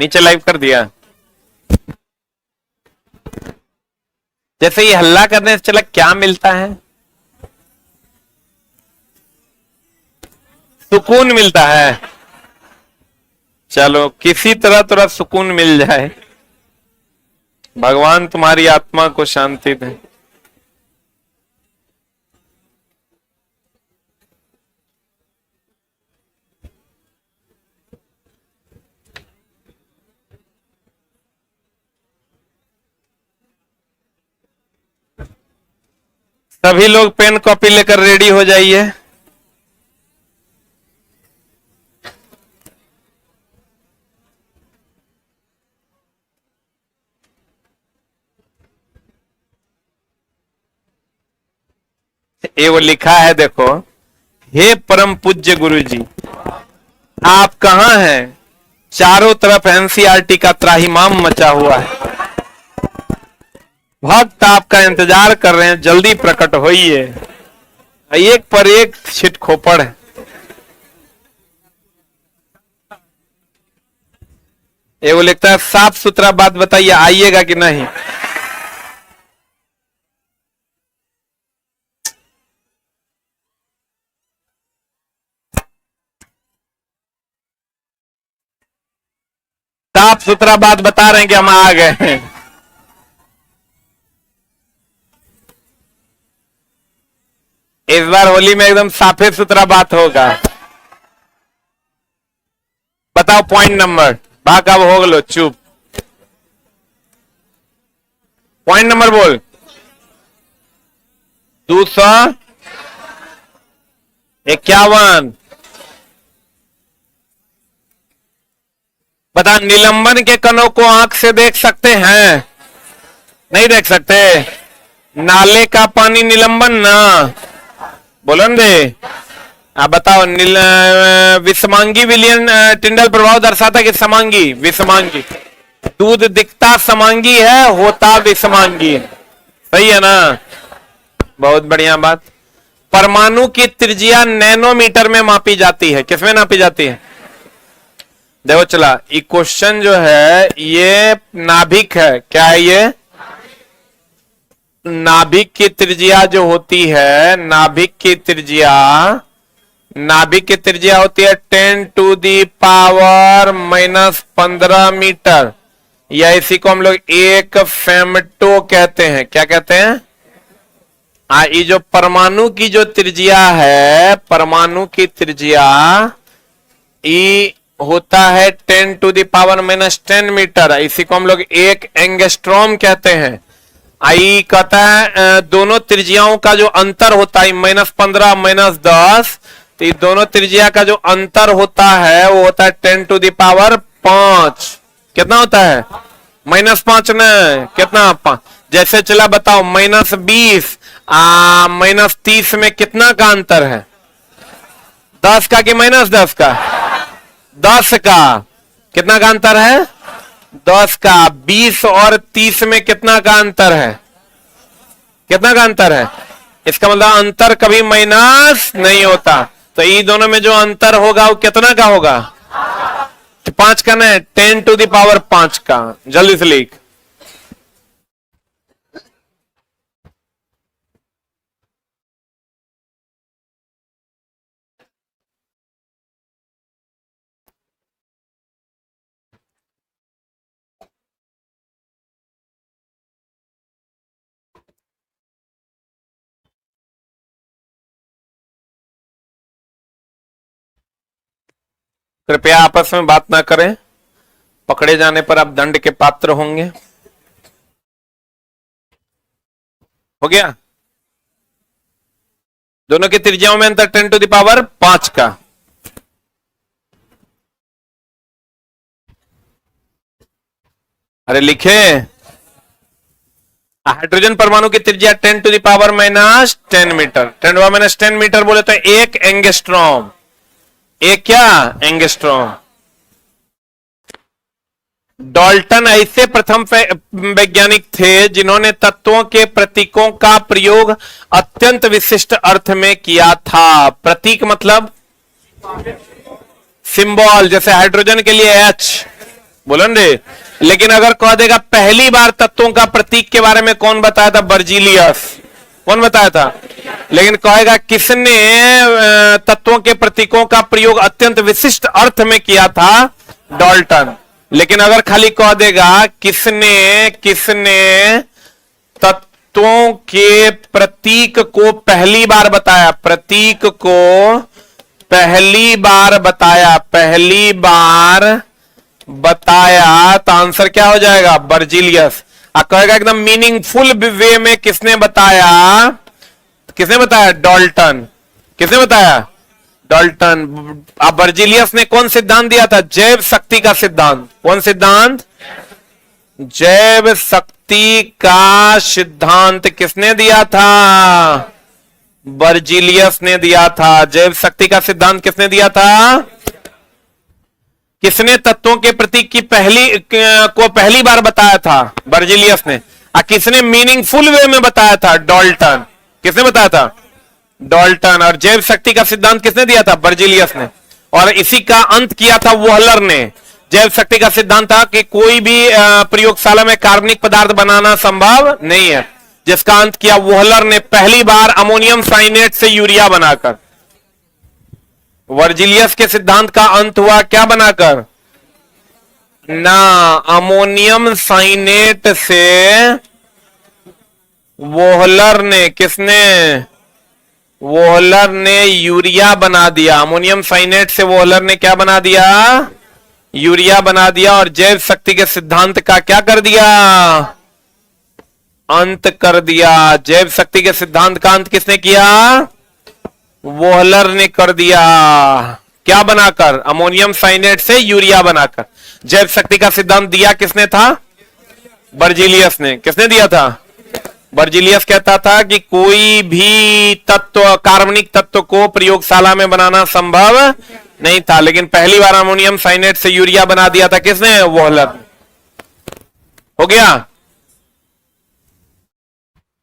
नीचे लाइव कर दिया। जैसे ये हल्ला करने से चला क्या मिलता है? सुकून मिलता है। चलो किसी तरह थोड़ा सुकून मिल जाए, भगवान तुम्हारी आत्मा को शांति दे। सभी लोग पेन कॉपी लेकर रेडी हो जाइए। ये वो लिखा है देखो, हे परम पूज्य गुरु जी, आप कहां हैं? चारों तरफ एनसीईआरटी का त्राहिमाम मचा हुआ है। भक्त आपका इंतजार कर रहे हैं, जल्दी प्रकट होइए। एक पर एक छिट खोपड़ है। ये वो लिखता है, साफ सुथरा बात बताइए, आइएगा कि नहीं? साफ सुथरा बात बता रहे हैं कि हम आ गए हैं। इस बार होली में एकदम साफे सुथरा बात होगा। बताओ पॉइंट नंबर। बाक अब हो गलो चुप। पॉइंट नंबर बोल। 251। बता, निलंबन के कणों को आंख से देख सकते हैं? नहीं देख सकते। नाले का पानी निलंबन ना, बोलो न दे। आप बताओ, विषमांगी विलियन टिंडल प्रभाव दर्शाता कि समांगी? विषमांगी। दूध दिखता समांगी है, होता विषमांगी। सही है ना? बहुत बढ़िया बात। परमाणु की त्रिज्या नैनोमीटर में मापी जाती है। किसमें नापी जाती है? देखो चला, ये क्वेश्चन जो है ये नाभिक है। क्या है ये? नाभिक की त्रिज्या जो होती है, नाभिक की त्रिज्या होती है 10⁻⁻15 मीटर, या इसी को हम लोग एक फेमटो कहते हैं। क्या कहते हैं? ये जो परमाणु की जो त्रिज्या है, परमाणु की त्रिज्या ये होता है 10⁻⁻10 मीटर। इसी को हम लोग एक एंगस्ट्रॉम कहते हैं। आई कहता है दोनों त्रिज्याओं का जो अंतर होता है -15 -10, तो ये दोनों त्रिज्या का जो अंतर होता है वो होता है 10⁵ कितना होता है? -5 न कितना? 5। जैसे चला बताओ, -20 -30 में कितना का अंतर है? 10 का कि -10 का? 10 का। कितना का अंतर है? 10 का। 20 और 30 में कितना का अंतर है? कितना का अंतर है? इसका मतलब अंतर कभी माइनस नहीं होता। तो ये दोनों में जो अंतर होगा वो कितना का होगा? 5 का ना, 10⁵5 का। जल्दी से लिख। कृपया आपस में बात ना करें, पकड़े जाने पर आप दंड के पात्र होंगे। हो गया? दोनों की त्रिज्याओं में अंतर 10⁵5 का। अरे लिखे, हाइड्रोजन परमाणु की त्रिज्या 10⁻⁻10 मीटर। 10⁻10 मीटर बोले तो एक एंगस्ट्रॉम। एक क्या? एंगस्ट्रॉम। डाल्टन ऐसे प्रथम वैज्ञानिक थे जिन्होंने तत्वों के प्रतीकों का प्रयोग अत्यंत विशिष्ट अर्थ में किया था। प्रतीक मतलब सिंबल। जैसे हाइड्रोजन के लिए H, बोलो रे। लेकिन अगर कह देगा पहली बार तत्वों का प्रतीक के बारे में कौन बताया था? बर्जीलियस। कौन बताया था? लेकिन कहेगा किसने तत्वों के प्रतीकों का प्रयोग अत्यंत विशिष्ट अर्थ में किया था? डाल्टन। लेकिन अगर खाली कह देगा किसने तत्वों के प्रतीक को पहली बार बताया, प्रतीक को पहली बार बताया तो आंसर क्या हो जाएगा? बर्जीलियस। आप कहेगा एकदम मीनिंगफुल वे में किसने बताया? डाल्टन। किसने बताया? डाल्टन। अब बर्जीलियस ने कौन सिद्धांत दिया था? जैव शक्ति का सिद्धांत। कौन सिद्धांत? जैव शक्ति का सिद्धांत किसने दिया था? बर्जीलियस ने दिया था। जैव शक्ति का सिद्धांत किसने दिया था? किसने तत्वों के प्रतीक की पहली बार बताया था? बर्जीलियस ने। और किसने मीनिंगफुल वे में बताया था? डाल्टन। किसने बताया था? डाल्टन। और जैव शक्ति का सिद्धांत किसने दिया था? बर्जीलियस ने। और इसी का अंत किया था वोहलर ने। जैव शक्ति का सिद्धांत था कि कोई भी प्रयोगशाला में कार्बनिक पदार्थ बनाना संभव नहीं है, जिसका अंत किया वोहलर ने पहली बार अमोनियम साइनेट से यूरिया बनाकर। वर्जिलियस के सिद्धांत का अंत हुआ क्या बनाकर? ना, अमोनियम साइनेट से वोहलर ने, किसने? वोहलर ने यूरिया बना दिया। अमोनियम साइनेट से वोहलर ने क्या बना दिया? यूरिया बना दिया। और जैव शक्ति के सिद्धांत का क्या कर दिया? अंत कर दिया। जैव शक्ति के सिद्धांत का अंत किसने किया? वोहलर ने कर दिया। क्या बनाकर? अमोनियम साइनेट से यूरिया बनाकर। जैव शक्ति का सिद्धांत दिया किसने था? बर्जीलियस ने। किसने दिया था? बर्जीलियस कहता था कि कोई भी तत्व, कार्बनिक तत्व को प्रयोगशाला में बनाना संभव नहीं था, लेकिन पहली बार अमोनियम साइनेट से यूरिया बना दिया था किसने? वोहलर। हो गया?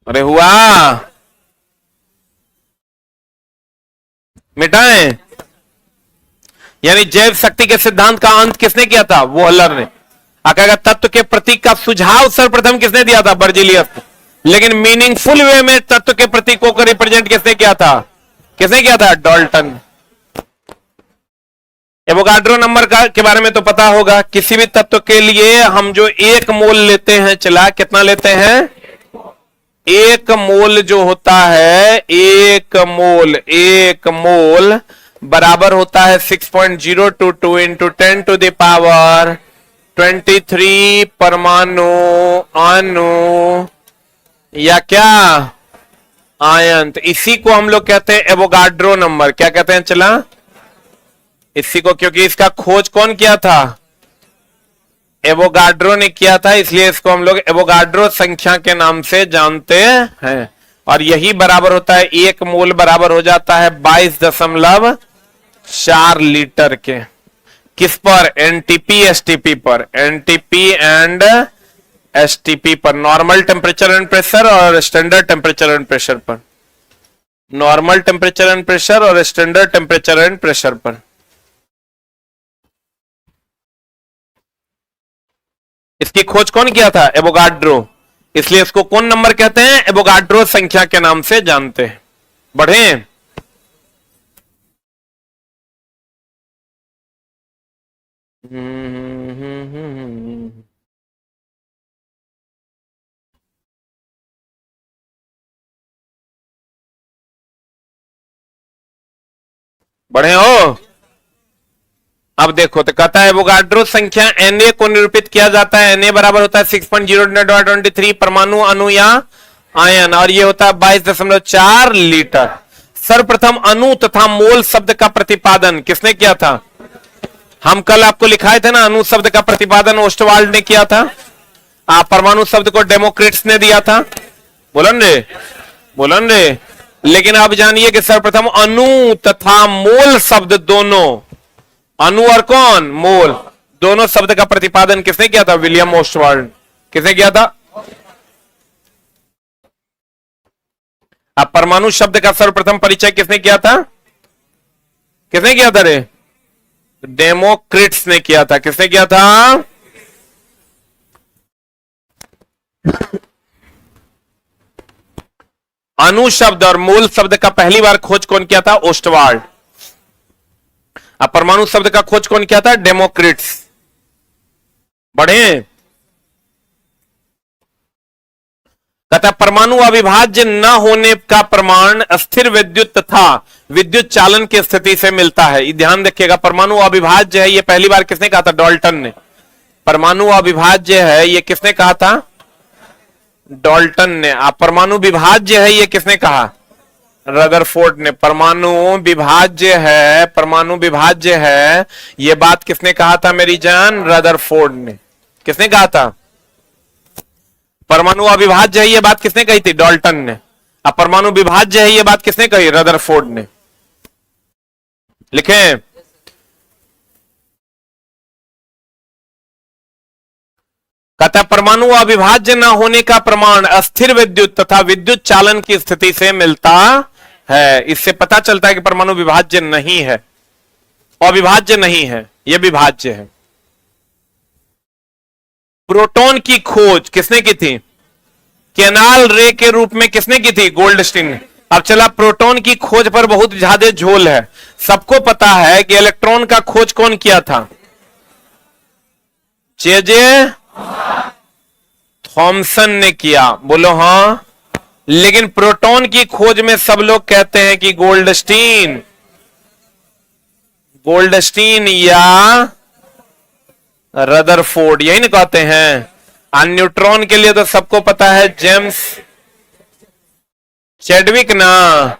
अरे हुआ? मिटाएं? यानी जैव शक्ति के सिद्धांत का अंत किसने किया था? वोहलर ने। कहेगा तत्व के प्रतीक का सुझाव सर्वप्रथम किसने दिया था? बर्जीलियस ने। लेकिन मीनिंगफुल वे में तत्व के प्रतीकों को रिप्रेजेंट किसने किया था? किसने किया था? डाल्टन। एवोगाड्रो नंबर के बारे में तो पता होगा। किसी भी तत्व के लिए हम जो 1 मोल लेते हैं, चला कितना लेते हैं? 1 मोल जो होता है, 1 मोल बराबर होता है 6.022 इंटू 10 टू द पावर 23 परमाणु, अणु या क्या? आयन। तो इसी को हम लोग कहते हैं एवोगाड्रो नंबर। क्या कहते हैं? चला इसी को, क्योंकि इसका खोज कौन किया था? एवोगाड्रो ने किया था, इसलिए इसको हम लोग एवोगाड्रो संख्या के नाम से जानते हैं। और यही बराबर होता है, 1 मोल बराबर हो जाता है 22.4 लीटर के। किस पर? एनटीपी एसटीपी पर। एनटीपी एंड एसटीपी पर, नॉर्मल टेम्परेचर एंड प्रेशर और स्टैंडर्ड टेम्परेचर एंड प्रेशर पर। नॉर्मल टेम्परेचर एंड प्रेशर और स्टैंडर्ड टेम्परेचर एंड प्रेशर पर। इसकी खोज कौन किया था? एवोगाड्रो। इसलिए इसको कौन नंबर कहते हैं? एवोगाड्रो संख्या के नाम से जानते हैं। बढ़े? बढ़े हो? अब देखो तो कहता है एवोगाड्रो संख्या Na को निरूपित किया जाता है। Na बराबर होता है 6.023 परमाणु, अणु या आयन, और ये होता है 22.4 लीटर। सर्वप्रथम अणु तथा मोल शब्द का प्रतिपादन किसने किया था? हम कल आपको लिखाए थे ना, अणु शब्द का प्रतिपादन ओस्टवाल्ड ने किया था। परमाणु शब्द को डेमोक्रिट्स ने दिया था। बोलन रे। लेकिन आप जानिए कि सर्वप्रथम अणु तथा मोल शब्द दोनों, अणु और कौन? मोल, दोनों शब्द का प्रतिपादन किसने किया था? William Ostwald. किसने किया था? अब परमाणु शब्द का सर्वप्रथम परिचय किसने किया था? किसने किया था रे? डेमोक्रिट्स ने किया था। किसने किया था? अणु शब्द और मूल शब्द का पहली बार खोज कौन किया था? ओस्टवाल्ड। अब परमाणु शब्द का खोज कौन किया था? डेमोक्रिट्स। बढ़े। कहता परमाणु अविभाज्य न होने का प्रमाण स्थिर विद्युत तथा विद्युत चालन की स्थिति से मिलता है। ये ध्यान रखिएगा, परमाणु अविभाज्य है, ये पहली बार किसने कहा था? डाल्टन ने। परमाणु अविभाज्य है, ये किसने कहा था? डाल्टन ने। परमाणु विभाज्य है, ये किसने कहा? रदरफोर्ड ने। परमाणु विभाज्य है, परमाणु विभाज्य है, ये बात किसने कहा था मेरी जान? रदरफोर्ड ने। किसने कहा था? परमाणु अविभाज्य है, ये बात किसने कही थी? डाल्टन ने। अब परमाणु विभाज्य है, ये बात किसने कही? रदरफोर्ड ने। लिखें, कहता परमाणु अविभाज्य न होने का प्रमाण अस्थिर विद्युत तथा विद्युत चालन की स्थिति से मिलता है। इससे पता चलता है कि परमाणु विभाज्य नहीं है, अविभाज्य नहीं है, यह विभाज्य है। प्रोटॉन की खोज किसने की थी? केनाल रे के रूप में किसने की थी? गोल्डस्टीन ने। अब चला, प्रोटॉन की खोज पर बहुत ज्यादा झोल है। सबको पता है कि इलेक्ट्रॉन का खोज कौन किया था? जे थॉमसन ने किया। बोलो हां। लेकिन प्रोटॉन की खोज में सब लोग कहते हैं कि गोल्डस्टीन, गोल्डस्टीन या रदरफोर्ड, यही ना कहते हैं। न्यूट्रॉन के लिए तो सबको पता है जेम्स चैडविक ना,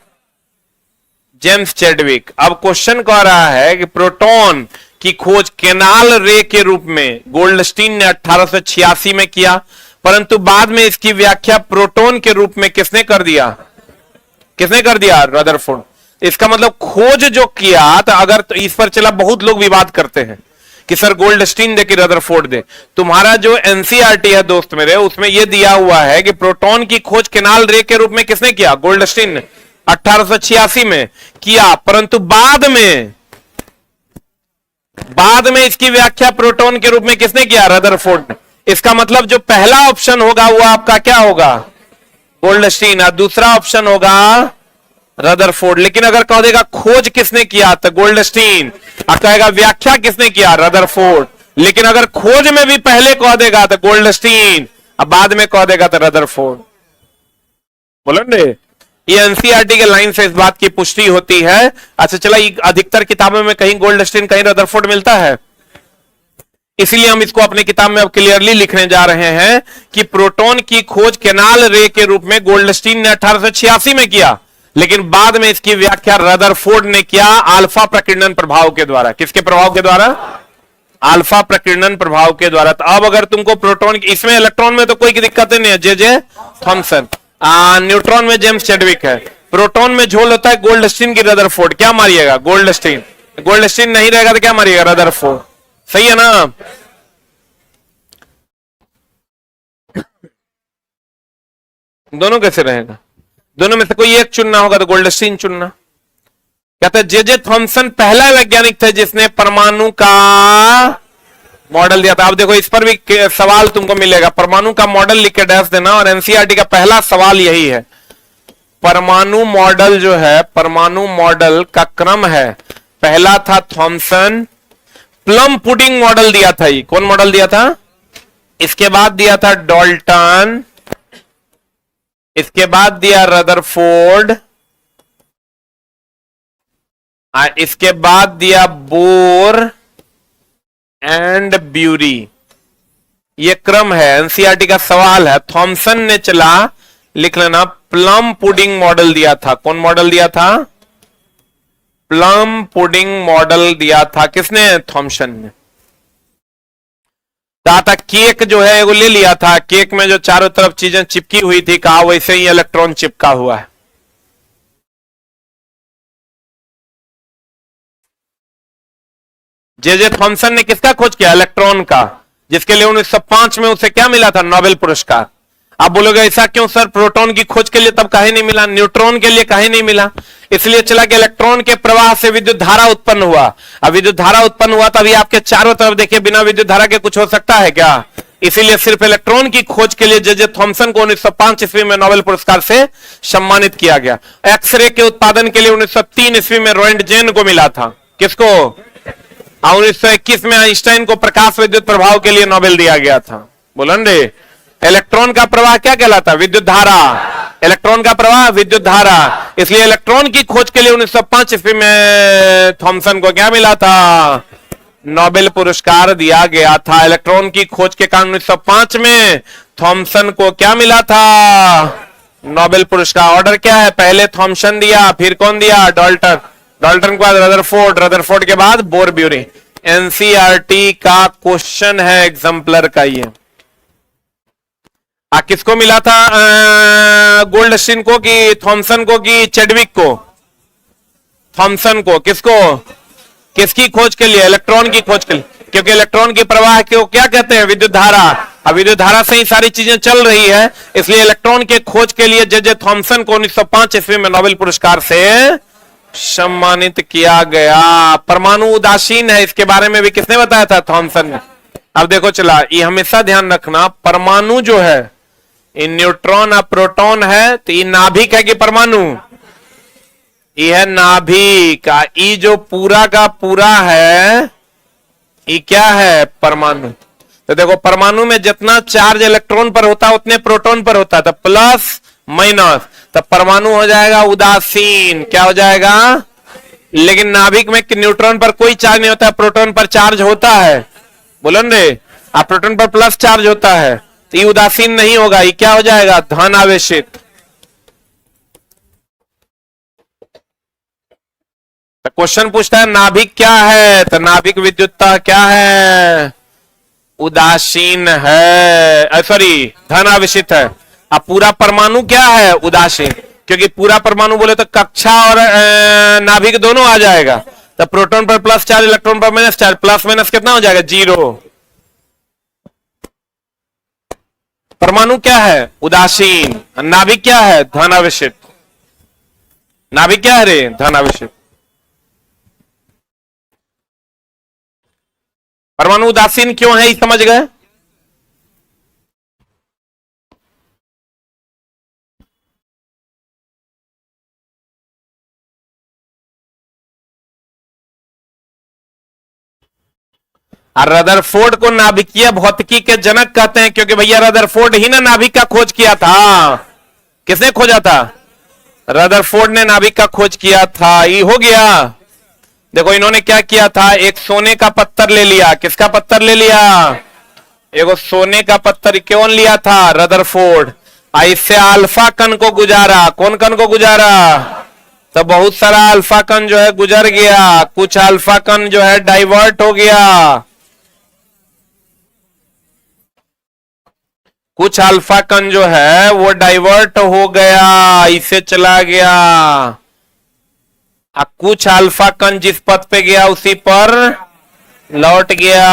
जेम्स चैडविक। अब क्वेश्चन कह रहा है कि प्रोटॉन की खोज केनाल रे के रूप में गोल्डस्टीन ने 1886 में किया, परंतु बाद में इसकी व्याख्या प्रोटॉन के रूप में किसने कर दिया? किसने कर दिया? रदरफोर्ड। इसका मतलब खोज जो किया, तो अगर तो इस पर चला बहुत लोग विवाद करते हैं कि सर गोल्डस्टीन दे कि रदरफोर्ड दे। तुम्हारा जो एनसीईआरटी है दोस्त मेरे, उसमें यह दिया हुआ है कि प्रोटॉन की खोज केनाल रे के रूप में किसने किया? गोल्डस्टीन ने 1886 में किया, परंतु बाद में इसकी व्याख्या प्रोटॉन के रूप में किसने किया? रदरफोर्ड ने। इसका मतलब जो पहला ऑप्शन होगा वो आपका क्या होगा? गोल्डस्टीन, और दूसरा ऑप्शन होगा रदरफोर्ड। लेकिन अगर कह देगा खोज किसने किया तो गोल्डस्टीन, और कहेगा व्याख्या किसने किया? रदरफोर्ड। लेकिन अगर खोज में भी पहले कह देगा तो गोल्डस्टीन, और बाद में कह देगा तो रदरफोर्ड। बोलो ने, ये एनसीईआरटी के लाइन से इस बात की पुष्टि होती है। अच्छा चला, अधिकतर किताबों में कहीं गोल्डस्टीन कहीं रदरफोर्ड मिलता है, इसलिए हम इसको अपनी किताब में अब क्लियरली लिखने जा रहे हैं कि प्रोटॉन की खोज केनाल रे के रूप में गोल्डस्टीन ने 1886 में किया, लेकिन बाद में इसकी व्याख्या रदरफोर्ड ने किया अल्फा प्रकीर्णन प्रभाव के द्वारा। किसके प्रभाव के द्वारा? अल्फा प्रकीर्णन प्रभाव के द्वारा। तो अब अगर तुमको प्रोटॉन, इसमें इलेक्ट्रॉन में तो कोई दिक्कत नहीं है, जे थॉमसन। न्यूट्रॉन में जेम्स चैडविक है। प्रोटॉन में झोल होता है गोल्डस्टीन की रदरफोर्ड। क्या मारिएगा? गोल्डस्टीन। गोल्डस्टीन नहीं रहेगा तो क्या मारिएगा? रदरफोर्ड। सही है ना? दोनों कैसे रहेगा? दोनों में से कोई एक चुनना होगा तो गोल्डस्टीन चुनना। कहते हैं जे थॉमसन पहला वैज्ञानिक थे जिसने परमाणु का मॉडल दिया था। अब देखो इस पर भी सवाल तुमको मिलेगा, परमाणु का मॉडल लिख के डैश देना, और एनसीईआरटी का पहला सवाल यही है। परमाणु मॉडल जो है, परमाणु मॉडल का क्रम है, पहला था थॉमसन, प्लम पुडिंग मॉडल दिया था। ये कौन मॉडल दिया था? इसके बाद दिया था डाल्टन, इसके बाद दिया रदरफोर्ड, इसके बाद दिया बोर एंड ब्यूरी। ये क्रम है, एनसीईआरटी का सवाल है। थॉमसन ने चला, लिख लेना, प्लम पुडिंग मॉडल दिया था। कौन मॉडल दिया था? प्लम पुडिंग मॉडल दिया था। किसने? थॉमसन ने। कहा था केक जो है वो ले लिया था, केक में जो चारों तरफ चीजें चिपकी हुई थी, कहा वैसे ही इलेक्ट्रॉन चिपका हुआ है। जे थॉमसन ने किसका खोज किया? इलेक्ट्रॉन का, जिसके लिए 1905 में उसे क्या मिला था? नोबेल पुरस्कार। आप बोलोगे ऐसा क्यों सर, प्रोटॉन की खोज के लिए तब काहे नहीं मिला, न्यूट्रॉन के लिए काहे नहीं मिला? इसलिए चला कि इलेक्ट्रॉन के प्रवाह से विद्युत धारा उत्पन्न हुआ। अब विद्युत धारा उत्पन्न हुआ तभी आपके चारों तरफ देखिए, बिना विद्युत धारा के कुछ हो सकता है क्या? इसीलिए सिर्फ इलेक्ट्रॉन की खोज के लिए जे थॉमसन को 1905 ईस्वी में नोबेल पुरस्कार से सम्मानित किया गया। एक्सरे के उत्पादन के लिए 1903 ईस्वी में रोएंटजेन को मिला था। किसको? 1921 में आइंस्टाइन को प्रकाश विद्युत प्रभाव के लिए नोबेल दिया गया था। बोलन रे, इलेक्ट्रॉन का प्रवाह क्या कहलाता? विद्युत धारा। इलेक्ट्रॉन का प्रवाह विद्युत धारा। इसलिए इलेक्ट्रॉन की खोज के लिए 1905 ईस्वी में थॉमसन को क्या मिला था? नोबेल पुरस्कार दिया गया था। इलेक्ट्रॉन की खोज के कारण 1905 में थॉमसन को क्या मिला था? नोबेल पुरस्कार। ऑर्डर क्या है? पहले थॉमसन दिया, फिर कौन दिया? डाल्टन। डाल्टन के बाद रदरफोर्ड, रदरफोर्ड के बाद बोरब्यूरी। एनसीईआरटी का क्वेश्चन है एग्जाम्पलर का ये। किसको मिला था? गोल्डस्टीन को कि थॉमसन को कि चेडविक को? थॉमसन को। किसको? किसकी खोज के लिए? इलेक्ट्रॉन की खोज के लिए। क्योंकि इलेक्ट्रॉन की प्रवाह को क्या कहते हैं? विद्युत धारा। अब विद्युत धारा से ही सारी चीजें चल रही है, इसलिए इलेक्ट्रॉन के खोज के लिए जे थॉमसन को 1905 ईस्वी में नोबेल पुरस्कार से सम्मानित किया गया। परमाणु उदासीन है, इसके बारे में भी किसने बताया था? थॉमसन ने। अब देखो चला, ये हमेशा ध्यान रखना, परमाणु जो है ये न्यूट्रॉन और प्रोटॉन है, तो ये नाभिक है कि परमाणु? ये है नाभिक। ये जो पूरा का पूरा है ये क्या है? परमाणु। तो देखो परमाणु में जितना चार्ज इलेक्ट्रॉन पर होता है उतने प्रोटॉन पर होता है, तो प्लस माइनस, तो परमाणु हो जाएगा उदासीन। क्या हो जाएगा? लेकिन नाभिक में न्यूट्रॉन पर कोई चार्ज नहीं होता है, प्रोटॉन पर चार्ज होता है। बोलन रे, प्रोटॉन पर प्लस चार्ज होता है, तो ये उदासीन नहीं होगा, ये क्या हो जाएगा? धन आवेशित। तो क्वेश्चन पूछता है नाभिक क्या है, तो नाभिक विद्युतता क्या है? उदासीन है, सॉरी धन आवेशित है। अब पूरा परमाणु क्या है? उदासीन। क्योंकि पूरा परमाणु बोले तो कक्षा और नाभिक दोनों आ जाएगा। तो प्रोटॉन पर प्लस चार्ज, इलेक्ट्रॉन पर माइनस चार्ज, प्लस माइनस कितना हो जाएगा? 0। परमाणु क्या है? उदासीन। नाभिक क्या है? धन आवेशित। नाभिक क्या है रे? धन आवेशित। परमाणु उदासीन क्यों है, ये समझ गए? और रदरफोर्ड को नाभिकीय भौतिकी के जनक कहते हैं, क्योंकि भैया रदरफोर्ड ही ना नाभिक का खोज किया था। किसने खोजा था? रदरफोर्ड ने नाभिक का खोज किया था। ये हो गया। देखो इन्होंने क्या किया था, एक सोने का पत्थर ले लिया। किसका पत्थर ले लिया? एक सोने का पत्थर। क्यों लिया था? रदरफोर्ड। इससे अल्फा कण को गुजारा। कौन कण को गुजारा? तो बहुत सारा अल्फा कण जो है गुजर गया, कुछ अल्फा कण जो है डाइवर्ट हो गया, कुछ अल्फा कण जो है वो डाइवर्ट हो गया, इसे चला गया। कुछ अल्फा कण जिस पथ पे गया उसी पर लौट गया।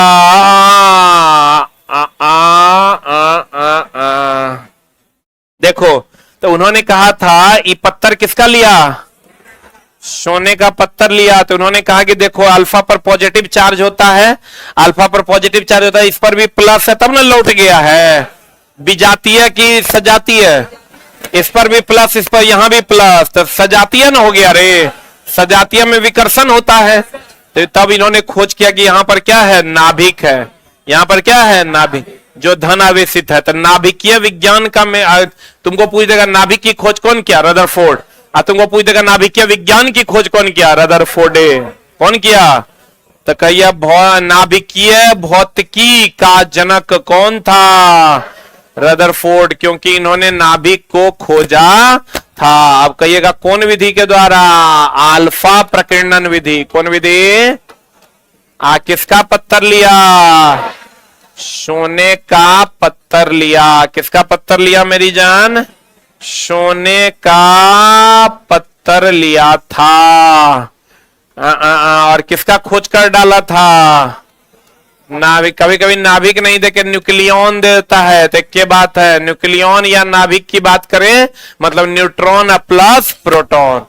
देखो, तो उन्होंने कहा था ये पत्थर किसका लिया? सोने का पत्थर लिया। तो उन्होंने कहा कि देखो अल्फा पर पॉजिटिव चार्ज होता है, अल्फा पर पॉजिटिव चार्ज होता है, इस पर भी प्लस है, तब ना लौट गया है। विजातीय की सजातीय? इस पर भी प्लस, इस पर यहां भी प्लस, तो सजातीय ना हो गया रे। सजातीय में विकर्षण होता है। तो तब इन्होंने खोज किया कि यहां पर क्या है? नाभिक है। यहां पर क्या है? नाभिक, जो धन आवेशित है। तो नाभिकीय विज्ञान का में तुमको पूछ देगा नाभिक की खोज कौन किया? रदरफोर्ड। तुमको पूछ देगा नाभिकीय विज्ञान की खोज कौन किया? रदरफोर्ड। कौन किया? तो कहिए नाभिकीय भौतिकी का जनक कौन था? रदरफोर्ड, क्योंकि इन्होंने नाभिक को खोजा था। अब कहिएगा कौन विधि के द्वारा? अल्फा प्रकीर्णन विधि। कौन विधि? किसका पत्थर लिया? सोने का पत्थर लिया। किसका पत्थर लिया मेरी जान? सोने का पत्थर लिया था। और किसका खोज कर डाला था? नाभिक। कभी कभी नाभिक नहीं देके न्यूक्लियन देता है, तो क्या बात है? न्यूक्लियन या नाभिक की बात करें मतलब न्यूट्रॉन प्लस प्रोटॉन।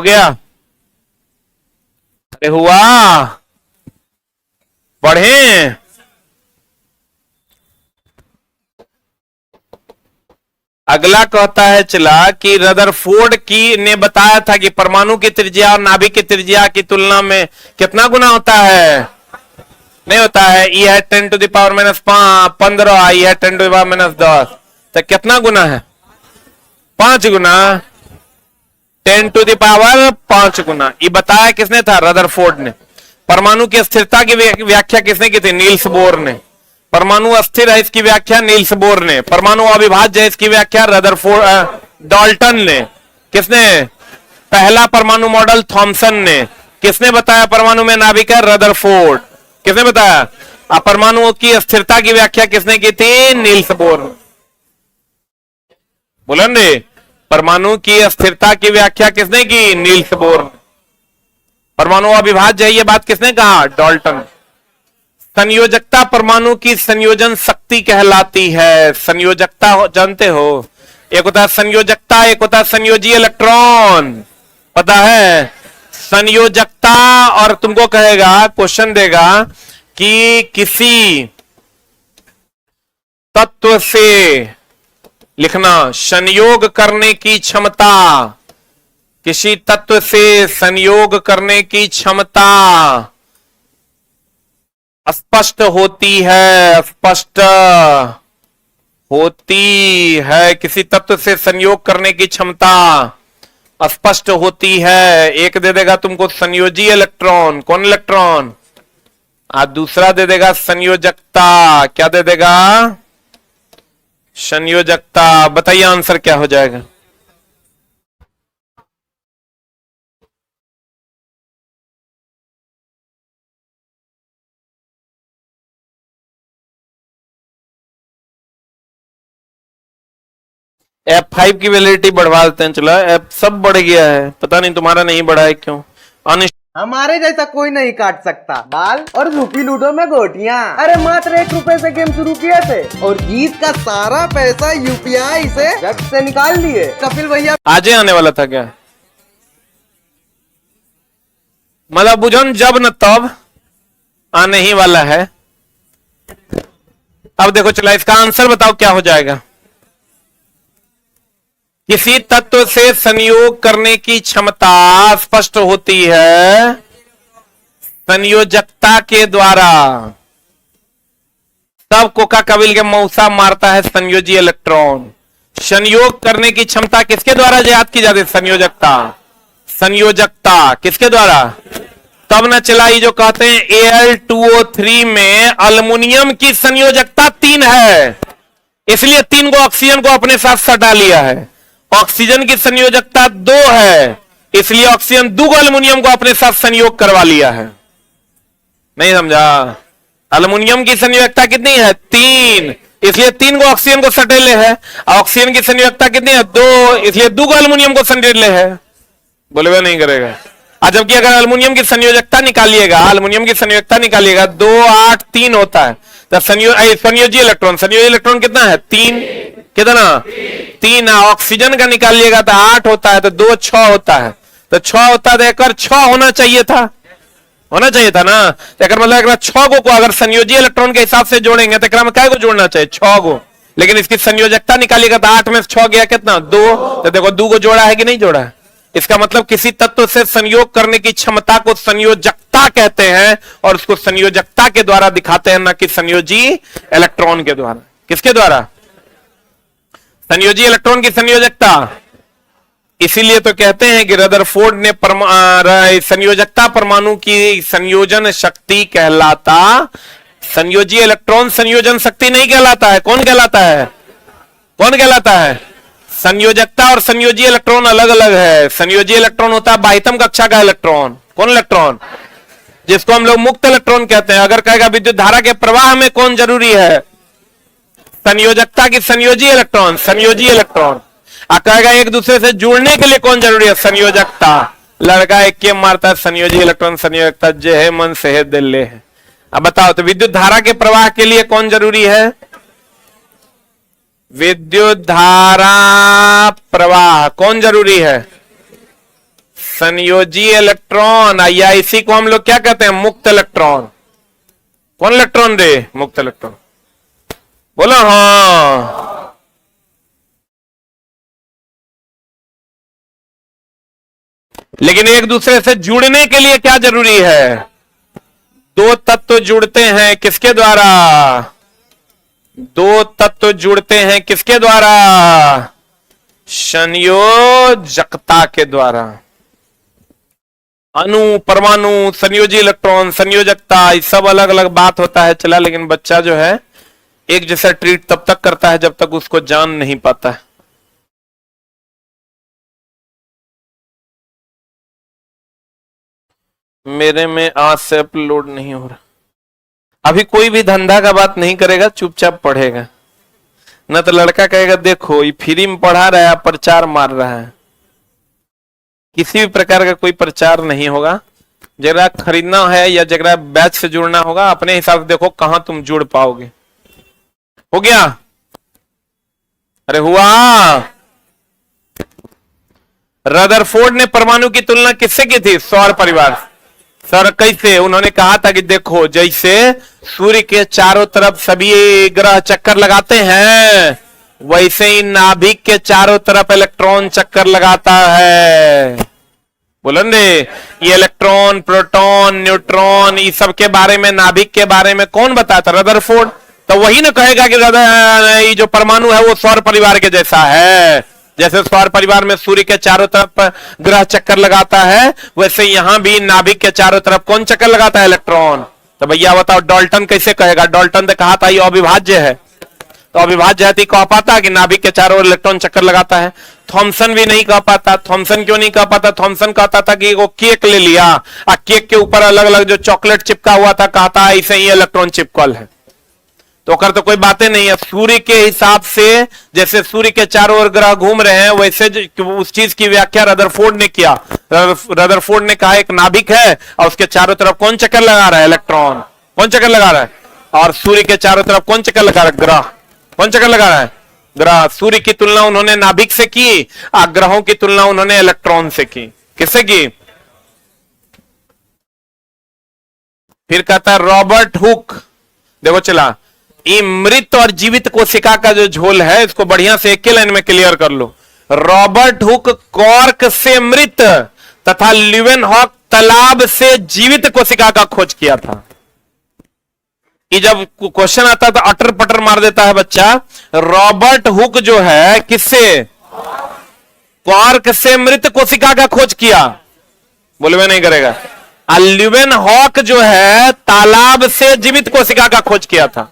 हो गया? अरे हुआ? पढ़े? अगला कहता है चला कि रदरफोर्ड की ने बताया था कि परमाणु की त्रिज्या और नाभिक की त्रिज्या की तुलना में कितना गुना होता है? नहीं होता है। ई है 10 टू द पावर -15, ई है 10 टू द पावर -10, तो कितना गुना है? 5 गुना। 10 टू द पावर 5 गुना। ये बताया किसने था? रदरफोर्ड ने। परमाणु की स्थिरता की व्याख्या किसने की थी? नील्स बोर ने। परमाणु अस्थिर है इसकी व्याख्या नील्स बोर ने। परमाणु अविभाज्य है इसकी व्याख्या रदरफोर्ड डाल्टन ने। किसने? पहला परमाणु मॉडल थॉमसन ने। किसने बताया परमाणु में नाभिक है? रदरफोर्ड। किसने बताया? परमाणुओं की स्थिरता की व्याख्या किसने की थी? Niels Bohr. बोलो ने, परमाणु की स्थिरता की व्याख्या किसने की? Niels Bohr. परमाणु अविभाज्य है, यह बात किसने कहा? डाल्टन। संयोजकता परमाणु की संयोजन शक्ति कहलाती है। संयोजकता जानते हो? एक होता है संयोजकता, एक होता है संयोजी इलेक्ट्रॉन। पता है? संयोजकता और तुमको कहेगा, क्वेश्चन देगा कि किसी तत्व से लिखना संयोग करने की क्षमता। किसी तत्व से संयोग करने की क्षमता स्पष्ट होती है। स्पष्ट होती है। किसी तत्व से संयोग करने की क्षमता स्पष्ट होती है। एक दे देगा तुमको संयोजी इलेक्ट्रॉन। कौन इलेक्ट्रॉन? दूसरा दे देगा संयोजकता। क्या दे देगा? संयोजकता। बताइए आंसर क्या हो जाएगा? F5 की वैलिडिटी बढ़वा देते हैं। चलो F सब बढ़ गया है, पता नहीं तुम्हारा नहीं बढ़ा है क्यों? हमारे जैसा कोई नहीं काट सकता बाल और रूपी लूडो में गोटियां। अरे मात्र 1 रुपए से गेम शुरू किए थे और जीत का सारा पैसा यूपीआई से वेब से निकाल लिए। कपिल भैया आज ही आने वाला था क्या? मतलब बुझन जब न तब आने ही वाला है। अब देखो चला, इसका आंसर बताओ क्या हो जाएगा? किसी तत्व से संयोग करने की क्षमता स्पष्ट होती है संयोजकता के द्वारा। तब कोका कपिल के मौसा मारता है संयोजी इलेक्ट्रॉन। संयोग करने की क्षमता किसके द्वारा याद की जाती है? संयोजकता। संयोजकता किसके द्वारा? तब न चलाई जो कहते हैं Al2O3 में अल्युमिनियम की संयोजकता 3 है, इसलिए 3 को ऑक्सीजन को अपने साथ सटा लिया है। ऑक्सीजन की संयोजकता 2 है, इसलिए ऑक्सीजन 2 अल्युमिनियम को अपने साथ संयोग करवा लिया है। नहीं समझा? अल्युमिनियम की संयोजकता कितनी है? 3, इसलिए 3 को ऑक्सीजन को सटेले है। ऑक्सीजन की संयोजकता कितनी है? 2, इसलिए 2 को अल्युमिनियम को सटेले है। बोलेगा नहीं करेगा? जबकि अगर अल्युमिनियम की संयोजकता निकालिएगा, अल्युमिनियम की संयोजकता निकालिएगा 2, 8, 3 होता है। तो संयोजी इलेक्ट्रॉन, संयोजी इलेक्ट्रॉन कितना है? 3। कितना? 3। ऑक्सीजन का निकालिएगा तो 8 होता है, तो 2, 6 होता है। तो 6 होता है, तो 6 होना चाहिए था। होना चाहिए था ना? तो मतलब 6 को अगर संयोजी इलेक्ट्रॉन के हिसाब से जोड़ेंगे तो क्या को जोड़ना चाहिए? 6 को। लेकिन इसकी संयोजकता निकालिएगा तो 8 में 6 गया कितना? 2। तो देखो 2 को जोड़ा है कि नहीं जोड़ा है? इसका मतलब किसी तत्व से संयोग करने की क्षमता को संयोजकता कहते हैं और उसको संयोजकता के द्वारा दिखाते हैं, ना कि संयोजी इलेक्ट्रॉन के द्वारा। किसके द्वारा? संयोजी इलेक्ट्रॉन की संयोजकता। इसीलिए तो कहते हैं कि रदरफोर्ड ने संयोजकता परमाणु की संयोजन शक्ति कहलाता। संयोजी इलेक्ट्रॉन संयोजन शक्ति नहीं कहलाता है। कौन कहलाता है? कौन कहलाता है? संयोजकता और संयोजी इलेक्ट्रॉन अलग अलग है। संयोजी इलेक्ट्रॉन होता है बाह्यतम कक्षा का इलेक्ट्रॉन। कौन इलेक्ट्रॉन? जिसको हम लोग मुक्त इलेक्ट्रॉन कहते हैं। अगर कहेगा विद्युत धारा के प्रवाह में कौन जरूरी है? संयोजकता की संयोजी इलेक्ट्रॉन, संयोजी इलेक्ट्रॉन। कहेगा एक दूसरे से जुड़ने के लिए कौन जरूरी है? संयोजकता। लड़का एक के मारता है संयोजी इलेक्ट्रॉन संयोजकता, जे है मन से है दिल ले है। अब बताओ तो विद्युत धारा के प्रवाह के लिए कौन जरूरी है? विद्युत धारा प्रवाह कौन जरूरी है? संयोजी इलेक्ट्रॉन, या इसी को हम लोग क्या कहते हैं? मुक्त इलेक्ट्रॉन। कौन इलेक्ट्रॉन रे? मुक्त इलेक्ट्रॉन। बोलो हाँ। लेकिन एक दूसरे से जुड़ने के लिए क्या जरूरी है? दो तत्व जुड़ते हैं किसके द्वारा? दो तत्व जुड़ते हैं किसके द्वारा? संयोजकता के द्वारा। अणु, परमाणु, संयोजी इलेक्ट्रॉन, संयोजकता, ये सब अलग अलग बात होता है चला। लेकिन बच्चा जो है एक जैसा ट्रीट तब तक करता है जब तक उसको जान नहीं पाता है। मेरे में आज से अपलोड नहीं हो रहा। अभी कोई भी धंधा का बात नहीं करेगा, चुपचाप पढ़ेगा। न तो लड़का कहेगा देखो ये फ्री में पढ़ा रहा है, प्रचार मार रहा है। किसी भी प्रकार का कोई प्रचार नहीं होगा। जरा खरीदना है या जरा बैच से जुड़ना होगा, अपने हिसाब से देखो कहां तुम जुड़ पाओगे। हो गया? अरे हुआ। रदरफोर्ड ने परमाणु की तुलना किससे की थी? सौर परिवार। सर कैसे? उन्होंने कहा था कि देखो जैसे सूर्य के चारों तरफ सभी ग्रह चक्कर लगाते हैं, वैसे ही नाभिक के चारों तरफ इलेक्ट्रॉन चक्कर लगाता है। बोलो ने, ये इलेक्ट्रॉन, प्रोटॉन, न्यूट्रॉन, इस सब के बारे में, नाभिक के बारे में कौन बताता? रदरफोर्ड। तो वही ना कहेगा कि ये जो परमाणु है वो सौर परिवार के जैसा है। जैसे सौर परिवार में सूर्य के चारों तरफ ग्रह चक्कर लगाता है, वैसे यहां भी नाभिक के चारों तरफ कौन चक्कर लगाता है? इलेक्ट्रॉन। तो भैया बताओ डाल्टन कैसे कहेगा? डाल्टन ने कहा था ये अविभाज्य है, तो अविभाज्य है कह पाता कि नाभिक के चारों ओर इलेक्ट्रॉन चक्कर लगाता है? थॉमसन भी नहीं कह पाता। थॉमसन क्यों नहीं कह पाता? थॉमसन कहता था कि वो केक ले लिया और केक के ऊपर अलग अलग जो चॉकलेट चिपका हुआ था, कहता है इसे ही इलेक्ट्रॉन चिपकल है। तो कर तो कोई बातें नहीं है। सूर्य के हिसाब से जैसे सूर्य के चारों ओर ग्रह घूम रहे हैं, वैसे उस चीज की व्याख्या रदरफोर्ड ने किया। रदरफोर्ड ने कहा एक नाभिक है और उसके चारों तरफ कौन चक्कर लगा रहा है? इलेक्ट्रॉन। कौन चक्कर लगा रहा है? और सूर्य के चारों तरफ कौन चक्कर लगा रहा है? ग्रह। कौन चक्कर लगा रहा है? ग्रह। सूर्य की तुलना उन्होंने नाभिक से की और ग्रहों की तुलना उन्होंने इलेक्ट्रॉन से की। किससे की? फिर कहता है रॉबर्ट हुक। देखो चला, ये मृत और जीवित कोशिका का जो झोल है, इसको बढ़िया से एक ही लाइन में क्लियर कर लो। रॉबर्ट हुक कॉर्क से मृत तथा ल्यूवेनहॉक तालाब से जीवित कोशिका का खोज किया था। कि जब क्वेश्चन आता है तो अटर पटर मार देता है बच्चा। रॉबर्ट हुक जो है किससे? कॉर्क से मृत कोशिका का खोज किया। बोलवे नहीं करेगा। ल्यूवेनहॉक जो है तालाब से जीवित कोशिका का खोज किया था।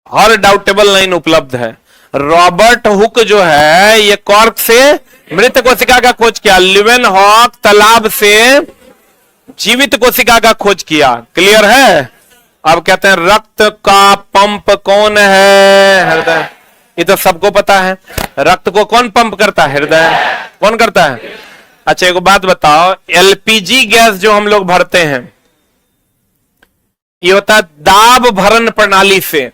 हर डाउटेबल लाइन उपलब्ध है। रॉबर्ट हुक जो है ये कॉर्क से मृत कोशिका का खोज किया, ल्यूवेनहॉक तालाब से जीवित कोशिका का खोज किया। क्लियर है? अब कहते हैं रक्त का पंप कौन है? हृदय। ये तो सबको पता है। रक्त को कौन पंप करता है? हृदय। कौन करता है? अच्छा एक बात बताओ, एलपीजी गैस जो हम लोग भरते हैं, ये होता है दाब भरण प्रणाली से।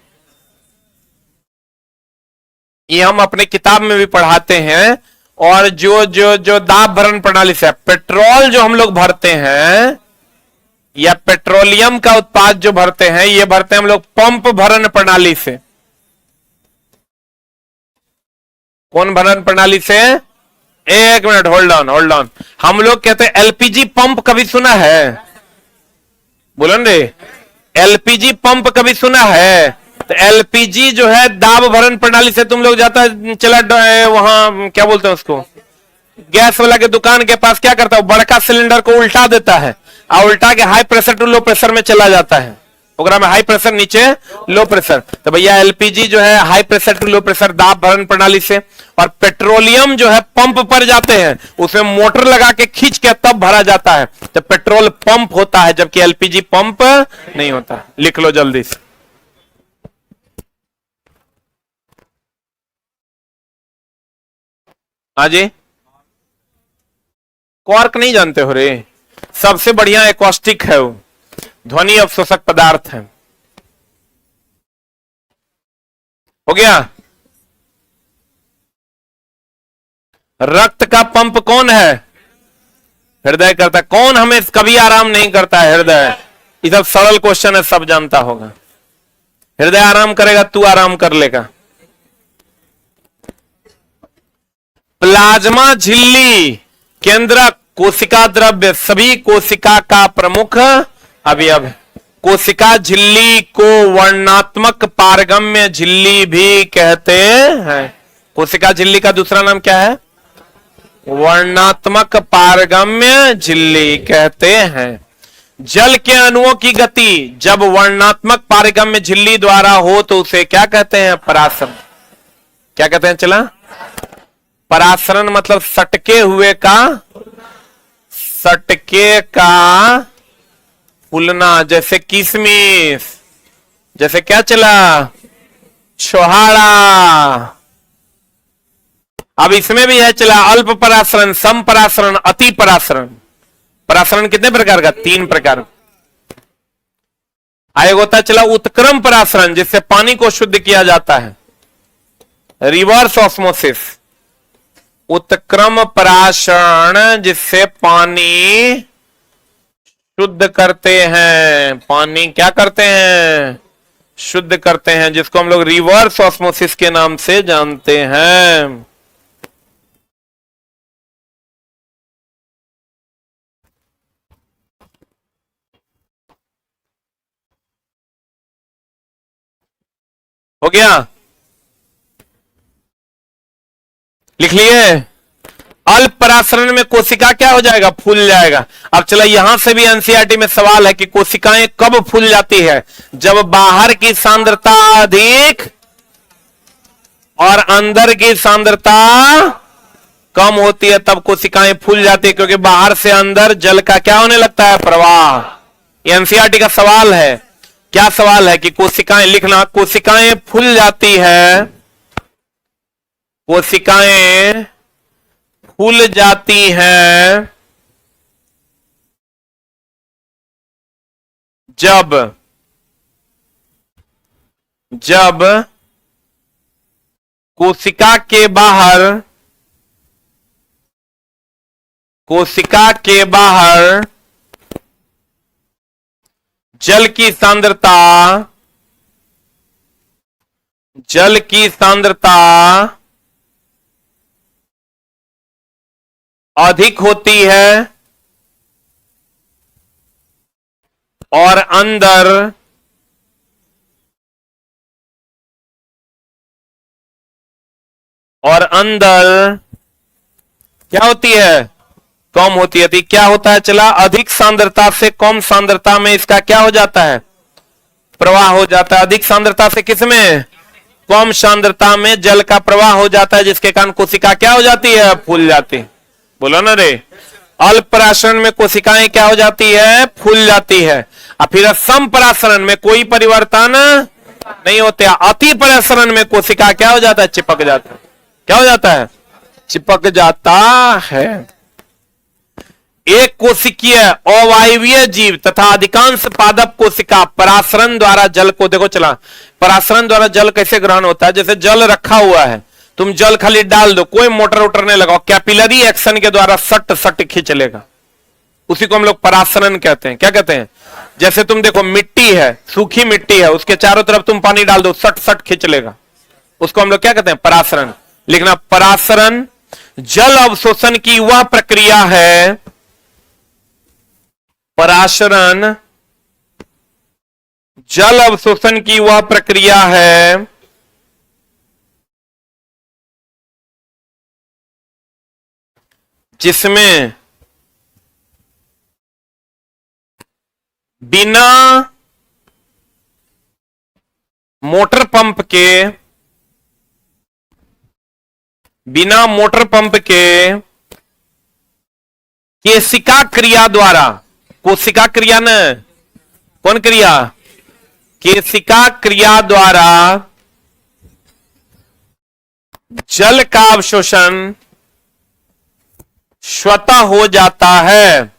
ये हम अपने किताब में भी पढ़ाते हैं। और जो दाब भरण प्रणाली से, पेट्रोल जो हम लोग भरते हैं या पेट्रोलियम का उत्पाद जो भरते हैं, ये भरते हैं हम लोग पंप भरण प्रणाली से। कौन भरण प्रणाली से? एक मिनट, होल्ड ऑन। हम लोग कहते हैं एलपीजी पंप। कभी सुना है? बोलो रे, एलपीजी पंप कभी सुना है? तो एलपीजी जो है दाब भरण प्रणाली से तुम लोग जाता है, चला वहां क्या बोलते हैं उसको, गैस वाला के दुकान के पास क्या करता है, बड़का सिलेंडर को उल्टा देता है और उल्टा के high pressure to low pressure में चला जाता है। प्रोग्राम में हाई प्रेशर नीचे लो प्रेशर। तो भैया एलपीजी जो है high pressure to low pressure दाब भरण प्रणाली से। और पेट्रोलियम जो है पंप पर जाते हैं, उसमें मोटर लगा के खींच के तब भरा जाता है, तो पेट्रोल पंप होता है, जबकि एलपीजी पंप नहीं होता। लिख लो जल्दी से। हाँ जी, क्वार्क नहीं जानते हो रे? सबसे बढ़िया एकॉस्टिक है, वो ध्वनि अवशोषक पदार्थ है। हो गया? रक्त का पंप कौन है? हृदय करता है। कौन हमें कभी आराम नहीं करता है? हृदय। ये सब सरल क्वेश्चन है, सब जानता होगा। हृदय आराम करेगा, तू आराम कर लेगा। प्लाज्मा झिल्ली केंद्रक कोशिका द्रव्य सभी कोशिका का प्रमुख अवयव है। कोशिका झिल्ली को वर्णात्मक पारगम्य झिल्ली भी कहते हैं। कोशिका झिल्ली का दूसरा नाम क्या है? वर्णात्मक पारगम्य झिल्ली कहते हैं। जल के अणुओं की गति जब वर्णात्मक पारगम्य झिल्ली द्वारा हो तो उसे क्या कहते हैं? परासरण। क्या कहते हैं? चला, परासरण मतलब सटके हुए का, सटके का फूलना। जैसे किशमिश, जैसे क्या चला, छोहाड़ा। अब इसमें भी है चला अल्प परासरण, सम परासरण, अति परासरण। परासरण कितने प्रकार का? 3 प्रकार। आयोग होता है चला उत्क्रम परासरण, जिससे पानी को शुद्ध किया जाता है। रिवर्स ऑस्मोसिस, उत्क्रम परासरण जिससे पानी शुद्ध करते हैं। पानी क्या करते हैं? शुद्ध करते हैं, जिसको हम लोग रिवर्स ऑस्मोसिस के नाम से जानते हैं। हो गया? लिख लिए? अल्प परासरण में कोशिका क्या हो जाएगा? फूल जाएगा। अब चला, यहां से भी एनसीईआरटी में सवाल है कि कोशिकाएं कब फूल जाती है? जब बाहर की सांद्रता अधिक और अंदर की सांद्रता कम होती है, तब कोशिकाएं फूल जाती है। क्योंकि बाहर से अंदर जल का क्या होने लगता है? प्रवाह। ये एनसीईआरटी का सवाल है। क्या सवाल है? कि कोशिकाएं, लिखना, कोशिकाएं फूल जाती है, कोशिकाएं फूल जाती हैं जब कोशिका के बाहर जल की सांद्रता अधिक होती है और अंदर क्या होती है? कम होती है। तो क्या होता है? चला, अधिक सांद्रता से कम सांद्रता में इसका क्या हो जाता है? प्रवाह हो जाता है। अधिक सांद्रता से किसमें? कम सांद्रता में जल का प्रवाह हो जाता है, जिसके कारण कोशिका क्या हो जाती है? फूल जाती है। बोलो ना रे। अल्प परासरण में कोशिकाएं क्या हो जाती है? फूल जाती है। और फिर सम परासरण में कोई परिवर्तन नहीं होते। अति परासरण में कोशिका क्या हो जाता है? चिपक जाता है। क्या हो जाता है? चिपक जाता है। एक कोशिकीय अवायवीय जीव तथा अधिकांश पादप कोशिका परासरण द्वारा जल को, देखो चला, परासरण द्वारा जल कैसे ग्रहण होता है? जैसे जल रखा हुआ है, तुम जल खाली डाल दो, कोई मोटर वोटर नहीं लगाओ, कैपिलरी एक्शन के द्वारा सट सट खींच लेगा। उसी को हम लोग परासरण कहते हैं। क्या कहते हैं? जैसे तुम देखो, मिट्टी है, सूखी मिट्टी है, उसके चारों तरफ तुम पानी डाल दो, सट सट खींच लेगा। उसको हम लोग क्या कहते हैं? परासरण। लिखना, परासरण जल अवशोषण की वह प्रक्रिया है, परासरण जल अवशोषण की वह प्रक्रिया है जिसमें बिना मोटर पंप के केशिका क्रिया द्वारा, कोशिका क्रिया न, कौन क्रिया? केशिका क्रिया द्वारा जल का अवशोषण स्वतः हो जाता है।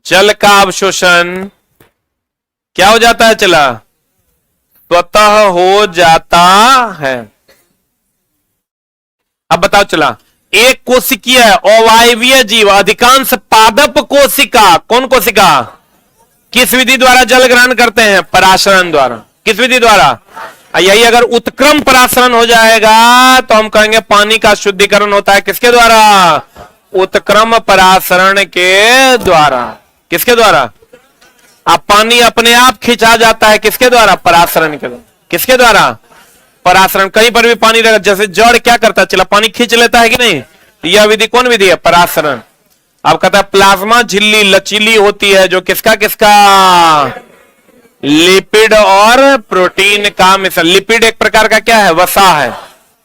जल का अवशोषण क्या हो जाता है? चला, स्वतः हो जाता है। अब बताओ चला, एक कोशिकीय अवायवीय जीव अधिकांश पादप कोशिका, कौन कोशिका, किस विधि द्वारा जल ग्रहण करते हैं, पराशरण द्वारा। किस विधि द्वारा, यही अगर उत्क्रम पराशरण हो जाएगा तो हम कहेंगे पानी का शुद्धिकरण होता है किसके द्वारा, उत्क्रम पराशरण के द्वारा। किसके द्वारा, अब पानी अपने आप खिंचा जाता है किसके द्वारा, पराशरण के द्वारा। किसके द्वारा, पराशरण। कहीं पर भी पानी रहेगा, जैसे जड़ क्या करता है, चला पानी खींच लेता है कि नहीं, यह विधि कौन विधि है, पराशरण। अब कहता है प्लाज्मा झिल्ली लचीली होती है, जो किसका किसका, लिपिड और प्रोटीन का मिश्रण। लिपिड एक प्रकार का क्या है, वसा है।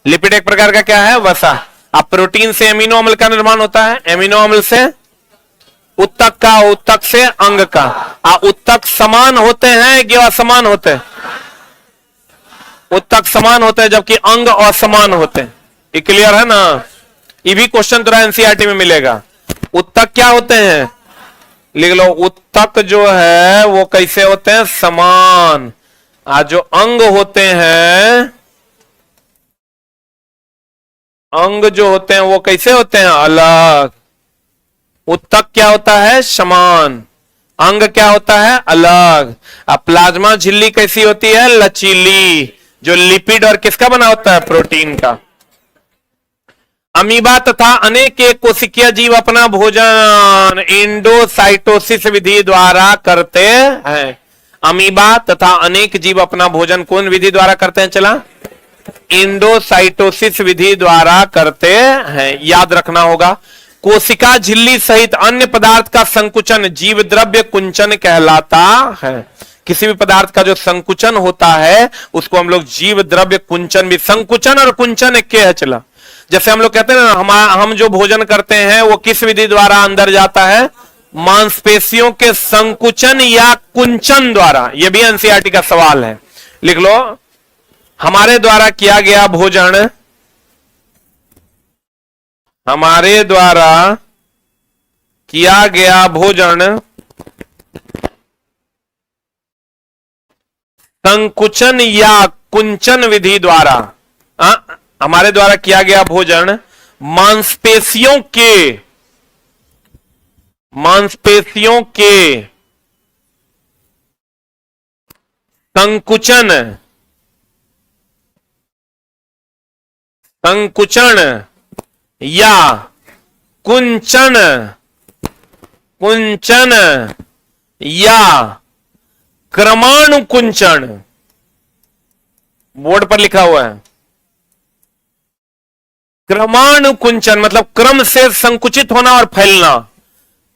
लिपिड एक प्रकार का क्या है, वसा। अब प्रोटीन से एमिनो अम्ल का निर्माण होता है, एमिनो अम्ल से उत्तक का, उत्तक से अंग का। उत्तक समान होते हैं कि असमान होते हैं, उत्तक समान होते हैं जबकि अंग असमान होते हैं। ये क्लियर है ना, ये भी क्वेश्चन तुरा एनसीईआरटी में मिलेगा। उत्तक क्या होते हैं, लिख लो, उत्तक जो है वो कैसे होते हैं, समान। जो अंग होते हैं, अंग जो होते हैं वो कैसे होते हैं, अलग। उत्तक क्या होता है, समान, अंग क्या होता है, अलग। अब प्लाज्मा झिल्ली कैसी होती है, लचीली, जो लिपिड और किसका बना होता है, प्रोटीन का। अमीबा तथा अनेक एक कोशिकीय जीव अपना भोजन एंडोसाइटोसिस विधि द्वारा करते हैं। अमीबा तथा अनेक जीव अपना भोजन कौन विधि द्वारा करते हैं, चला, एंडोसाइटोसिस विधि द्वारा करते हैं। याद रखना होगा, कोशिका झिल्ली सहित अन्य पदार्थ का संकुचन जीव द्रव्य कुंचन कहलाता है। किसी भी पदार्थ का जो संकुचन होता है उसको हम लोग जीव द्रव्य कुंचन भी, संकुचन और कुंचन एक है, चला। जैसे हम लोग कहते हैं ना, हम जो भोजन करते हैं वो किस विधि द्वारा अंदर जाता है, मांसपेशियों के संकुचन या कुंचन द्वारा। यह भी एनसीईआरटी का सवाल है, लिख लो। हमारे द्वारा किया गया भोजन, हमारे द्वारा किया गया भोजन संकुचन या कुंचन विधि द्वारा, हमारे द्वारा किया गया भोजन मांसपेशियों के संकुचन या कुंचन या क्रमानुकुंचन, बोर्ड पर लिखा हुआ है। क्रमानुकुंचन मतलब क्रम से संकुचित होना और फैलना,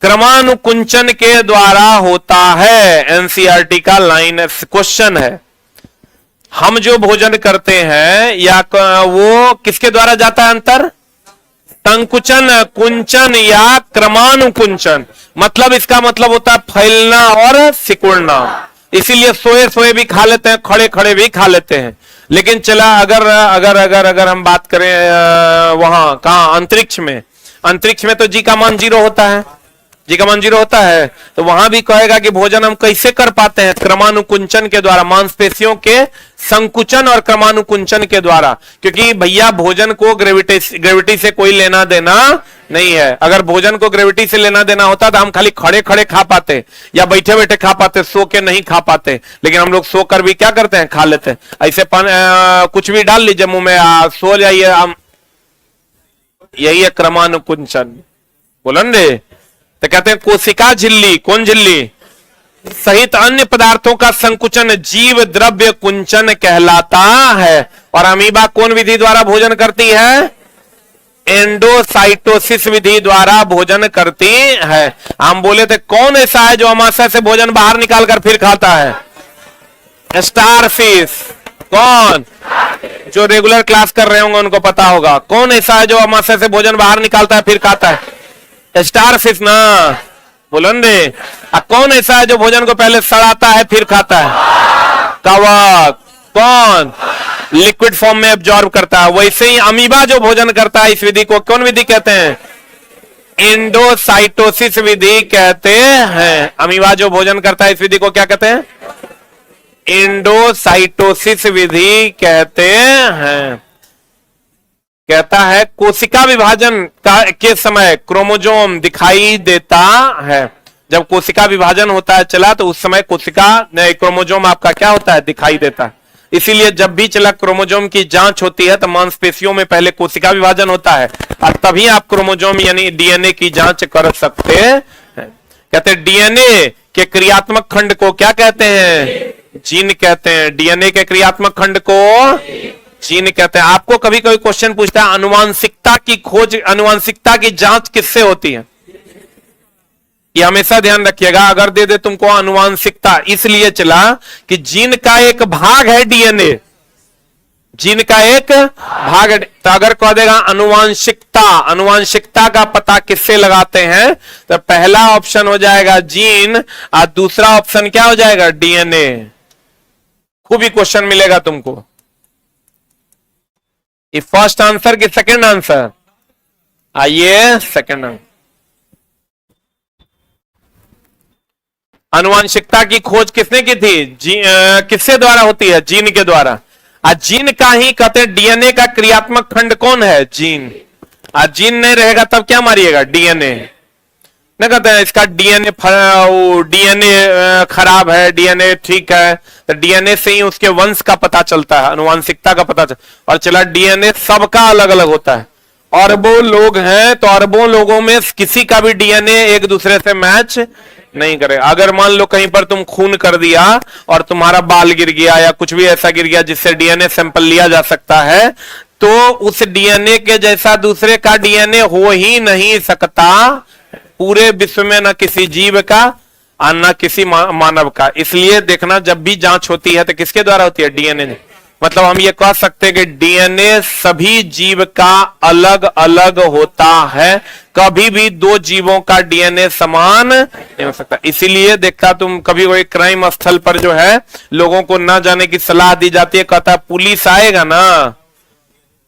क्रमानुकुंचन के द्वारा होता है। एनसीईआरटी का लाइन क्वेश्चन है। हम जो भोजन करते हैं या वो किसके द्वारा जाता है अंतर, संकुचन, कुंचन या क्रमानुकुंचन। मतलब इसका मतलब होता है फैलना और सिकुड़ना। इसीलिए सोए सोए भी खा लेते हैं, खड़े खड़े भी खा लेते हैं। लेकिन चला अगर हम बात करें वहां कहां, अंतरिक्ष में तो जी का मान 0 होता है, जी का मान 0 होता है। तो वहां भी कहेगा कि भोजन हम कैसे कर पाते हैं, क्रमानुकुंचन के द्वारा, मांसपेशियों के संकुचन और क्रमानुकुंचन के द्वारा। क्योंकि भैया भोजन को ग्रेविटी से कोई लेना देना नहीं है। अगर भोजन को ग्रेविटी से लेना देना होता तो हम खाली खड़े खड़े खा पाते या बैठे बैठे खा पाते, सो के नहीं खा पाते। लेकिन हम लोग सो कर भी क्या करते हैं, खा लेते हैं। ऐसे कुछ भी डाल लीजिए मुंह में, सो जाइए, यही है क्रमानुकुंचन। बोलन रे, तो कहते हैं कोशिका झिल्ली, कौन झिल्ली, सहित अन्य पदार्थों का संकुचन जीव द्रव्य कुंचन कहलाता है। और अमीबा कौन विधि द्वारा भोजन करती है, एंडोसाइटोसिस विधि द्वारा भोजन करती है। हम बोले थे कौन ऐसा है जो अमाशय से भोजन बाहर निकालकर फिर खाता है, स्टारफिश। कौन, जो रेगुलर क्लास कर रहे होंगे उनको पता होगा। कौन ऐसा है जो अमाशय से भोजन बाहर निकालता है फिर खाता है, स्टारफिश ना, बोलन रे। कौन ऐसा है जो भोजन को पहले सड़ाता है फिर खाता है, कवक। कौन, लिक्विड फॉर्म में एब्जॉर्ब करता है। वैसे ही अमीबा जो भोजन करता है, इस विधि को कौन विधि कहते हैं, एंडोसाइटोसिस विधि कहते हैं। अमीबा जो भोजन करता है इस विधि को क्या कहते हैं, एंडोसाइटोसिस विधि कहते हैं। कहता है कोशिका विभाजन के समय क्रोमोजोम दिखाई देता है। जब कोशिका विभाजन होता है चला तो उस समय क्रोमोजोम आपका क्या होता है, दिखाई देता है। इसीलिए जब भी चला क्रोमोजोम की जांच होती है तो मांसपेशियों में पहले कोशिका विभाजन होता है और तभी आप क्रोमोजोम यानी डीएनए की जांच कर सकते हैं। कहते हैं डीएनए के क्रियात्मक खंड को क्या कहते हैं, जीन कहते हैं। डीएनए के क्रियात्मक खंड को जीन कहते हैं। आपको कभी कभी क्वेश्चन पूछता है अनुवांशिकता की खोज, अनुवांशिकता की जांच किससे होती है, ये हमेशा ध्यान रखिएगा। अगर दे दे तुमको अनुवांशिकता, इसलिए चला कि जीन का एक भाग है डीएनए, जीन का एक भाग है। तो अगर कह देगा अनुवांशिकता, अनुवांशिकता का पता किससे लगाते हैं, तो पहला ऑप्शन हो जाएगा जीन और दूसरा ऑप्शन क्या हो जाएगा, डीएनए। खूब ही क्वेश्चन मिलेगा तुमको। ये फर्स्ट आंसर की सेकंड आंसर, आइए सेकंड आंसर। अनुवांशिकता की खोज किसने की थी, किससे द्वारा होती है, जीन के द्वारा। जीन का ही कहते हैं डीएनए का क्रियात्मक खंड कौन है, जीन। जीन नहीं रहेगा तब क्या मारिएगा, डीएनए। नहीं कहते हैं इसका डीएनए खराब है, डीएनए ठीक है, तो डीएनए से ही उसके वंश का पता चलता है, अनुवांशिकता का पता चलता। और चला डीएनए सबका अलग अलग होता है, अरबों लोग हैं तो अरबों लोगों में किसी का भी डीएनए एक दूसरे से मैच नहीं करेगा। अगर मान लो कहीं पर तुम खून कर दिया और तुम्हारा बाल गिर गया या कुछ भी ऐसा गिर गया जिससे डीएनए सैंपल लिया जा सकता है, तो उस डीएनए के जैसा दूसरे का डीएनए हो ही नहीं सकता पूरे विश्व में, न किसी जीव का और न किसी मानव का। इसलिए देखना जब भी जांच होती है तो किसके द्वारा होती है, डीएनए। मतलब हम ये कह सकते हैं कि डीएनए सभी जीव का अलग अलग होता है, कभी भी दो जीवों का डीएनए समान नहीं हो सकता। इसीलिए देखता तुम कभी कोई क्राइम स्थल पर जो है लोगों को ना जाने की सलाह दी जाती है, कहता है पुलिस आएगा ना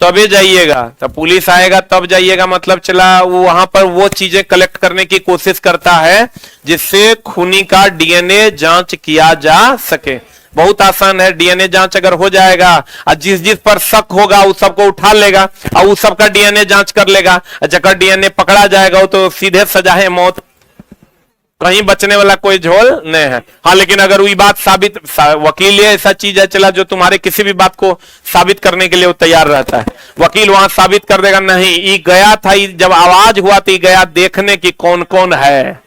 तभी जाइएगा, तो पुलिस आएगा तब जाइएगा, मतलब चला वो वहां पर वो चीजें कलेक्ट करने की कोशिश करता है जिससे खूनी का डीएनए जांच किया जा सके। बहुत आसान है, डीएनए जांच अगर हो जाएगा और जिस जिस पर शक होगा उस सबको उठा लेगा और उस सबका डीएनए जांच कर लेगा, जगह डीएनए पकड़ा जाएगा तो सीधे सजा है मौत, कहीं बचने वाला कोई झोल नहीं है। हाँ लेकिन अगर वही बात साबित, वकील ये ऐसा चीज है चला जो तुम्हारे किसी भी बात को साबित करने के लिए वो तैयार रहता है। वकील वहां साबित कर देगा नहीं ये गया था, जब आवाज हुआ तो गया देखने की कौन कौन है,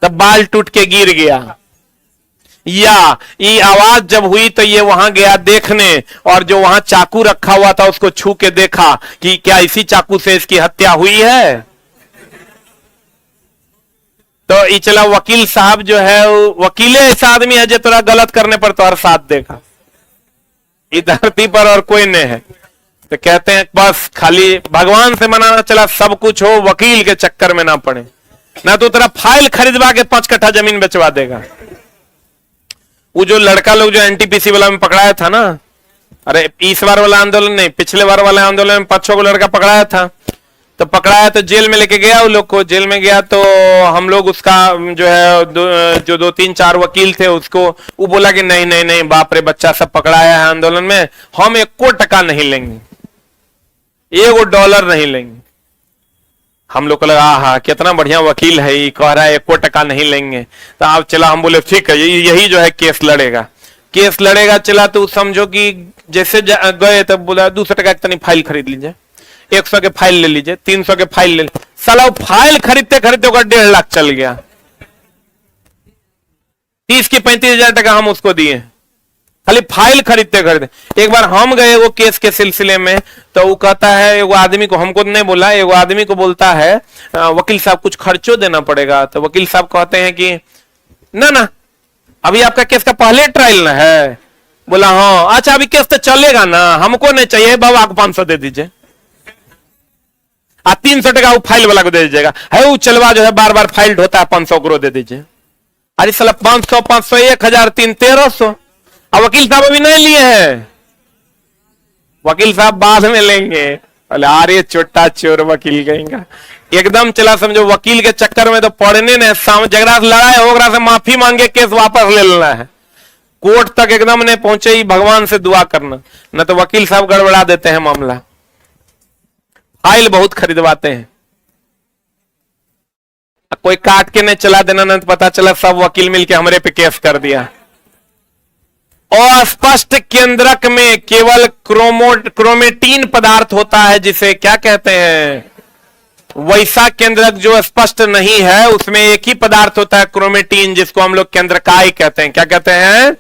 तब बाल टूट के गिर गया, या ये आवाज जब हुई तो ये वहां गया देखने, और जो वहां चाकू रखा हुआ था उसको छू के देखा कि क्या इसी चाकू से इसकी हत्या हुई है। तो ये चला वकील साहब जो है, वकील ऐसा आदमी है जो तोरा गलत करने पर तो हर साथ देगा इस धरती पर और कोई नहीं है। तो कहते हैं बस खाली भगवान से मनाना चला सब कुछ हो, वकील के चक्कर में ना पड़े, ना तो तेरा फाइल खरीदवा के 5 कट्ठा जमीन बेचवा देगा। वो जो लड़का लोग जो एनटीपीसी वाला में पकड़ाया था ना, अरे इस बार वाला आंदोलन नहीं, पिछले बार वाले आंदोलन में 5-6 को लड़का पकड़ाया था, तो पकड़ाया तो जेल में लेके गया, वो लोग को जेल में गया तो हम लोग उसका जो है जो 2-3-4 वकील थे उसको वो बोला कि नहीं नहीं नहीं बाप रे बच्चा सब पकड़ाया है आंदोलन में, हम 1 टका नहीं लेंगे, $1 नहीं लेंगे। हम लोग को लगा हाँ कितना बढ़िया वकील है, ये कह रहा है 1 टका नहीं लेंगे। तो आप चला हम बोले ठीक है यही जो है केस लड़ेगा, केस लड़ेगा। चला तो समझो कि जैसे गए तब बोला 200 टका की फाइल खरीद लीजिए, 100 के फाइल ले लीजिए, 300 के फाइल ले लीजिए। साला वो फाइल खरीदते खरीदते होगा 1.5 लाख चल गया। 30 की 35,000 टका हम उसको दिए खाली फाइल खरीदते खरीदते। एक बार हम गए वो केस के सिलसिले में, तो वो कहता है एगो आदमी को, हमको नहीं बोला, एगो आदमी को बोलता है वकील साहब कुछ खर्चो देना पड़ेगा। तो वकील साहब कहते हैं कि ना ना अभी आपका केस का पहले ट्रायल ना है। बोला हाँ अच्छा अभी केस तो चलेगा ना, हमको नहीं चाहिए बाबा, आपको 500 दे दीजिए, 300 टका वो फाइल वाला को दे दीजिएगा। है वो चलवा जो है बार बार फाइल ढोता है, 500 को दे दीजिए। अरे साला 500 500 1000 3 1300। अब वकील साहब अभी नहीं लिए हैं, वकील साहब बाद में लेंगे। अरे छोटा चोर वकील कहेंगे एकदम। चला समझो वकील के चक्कर में तो पढ़ने ने जगरा से लड़ाई होगरा से माफी मांगे केस वापस ले लेना है। कोर्ट तक एकदम नहीं पहुंचे ही भगवान से दुआ करना, न तो वकील साहब गड़बड़ा देते हैं मामला, फाइल बहुत खरीदवाते हैं। कोई काट के नहीं चला देना, नहीं तो पता चला सब वकील मिलके हमरे पे केस कर दिया। अस्पष्ट केंद्रक में केवल क्रोमेटीन पदार्थ होता है, जिसे क्या कहते हैं? वैसा केंद्रक जो स्पष्ट नहीं है, उसमें एक ही पदार्थ होता है क्रोमेटीन, जिसको हम लोग केंद्रकाय कहते हैं। क्या कहते हैं?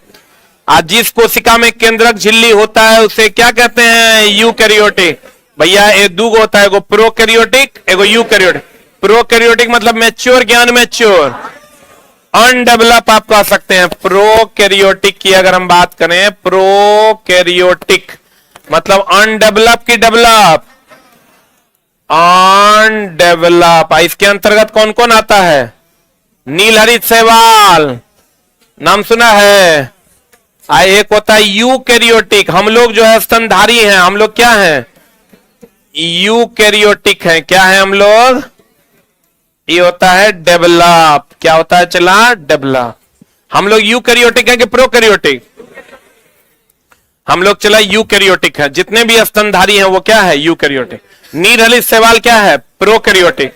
आज जिस कोशिका में केंद्रक झिल्ली होता है उसे क्या कहते हैं? यूकैरियोटिक। भैया ये दो होता है, एगो प्रोकैरियोटिक, एगो यूकैरियोटिक। प्रोकैरियोटिक मतलब मैच्योर, ज्ञान मैच्योर। अनडेवलप आप कह सकते हैं। प्रोकैरियोटिक की अगर हम बात करें, प्रोकैरियोटिक मतलब अनडेवलप की डेवलप, अनडेवलप। इसके अंतर्गत कौन कौन आता है? नीलहरित शैवाल नाम सुना है? एक होता है यूकैरियोटिक। हम लोग जो है स्तनधारी हैं, हम लोग क्या हैं? यूकैरियोटिक हैं। क्या है हम लोग? ये होता है डेवलप। क्या होता है? चला डेवलप। हम लोग यूकैरियोटिक हैं कि प्रोकैरियोटिक? हम लोग चला यूकैरियोटिक है। जितने भी स्तनधारी हैं वो क्या है? यूकैरियोटिक। नीलहरित शैवाल क्या है? प्रोकैरियोटिक।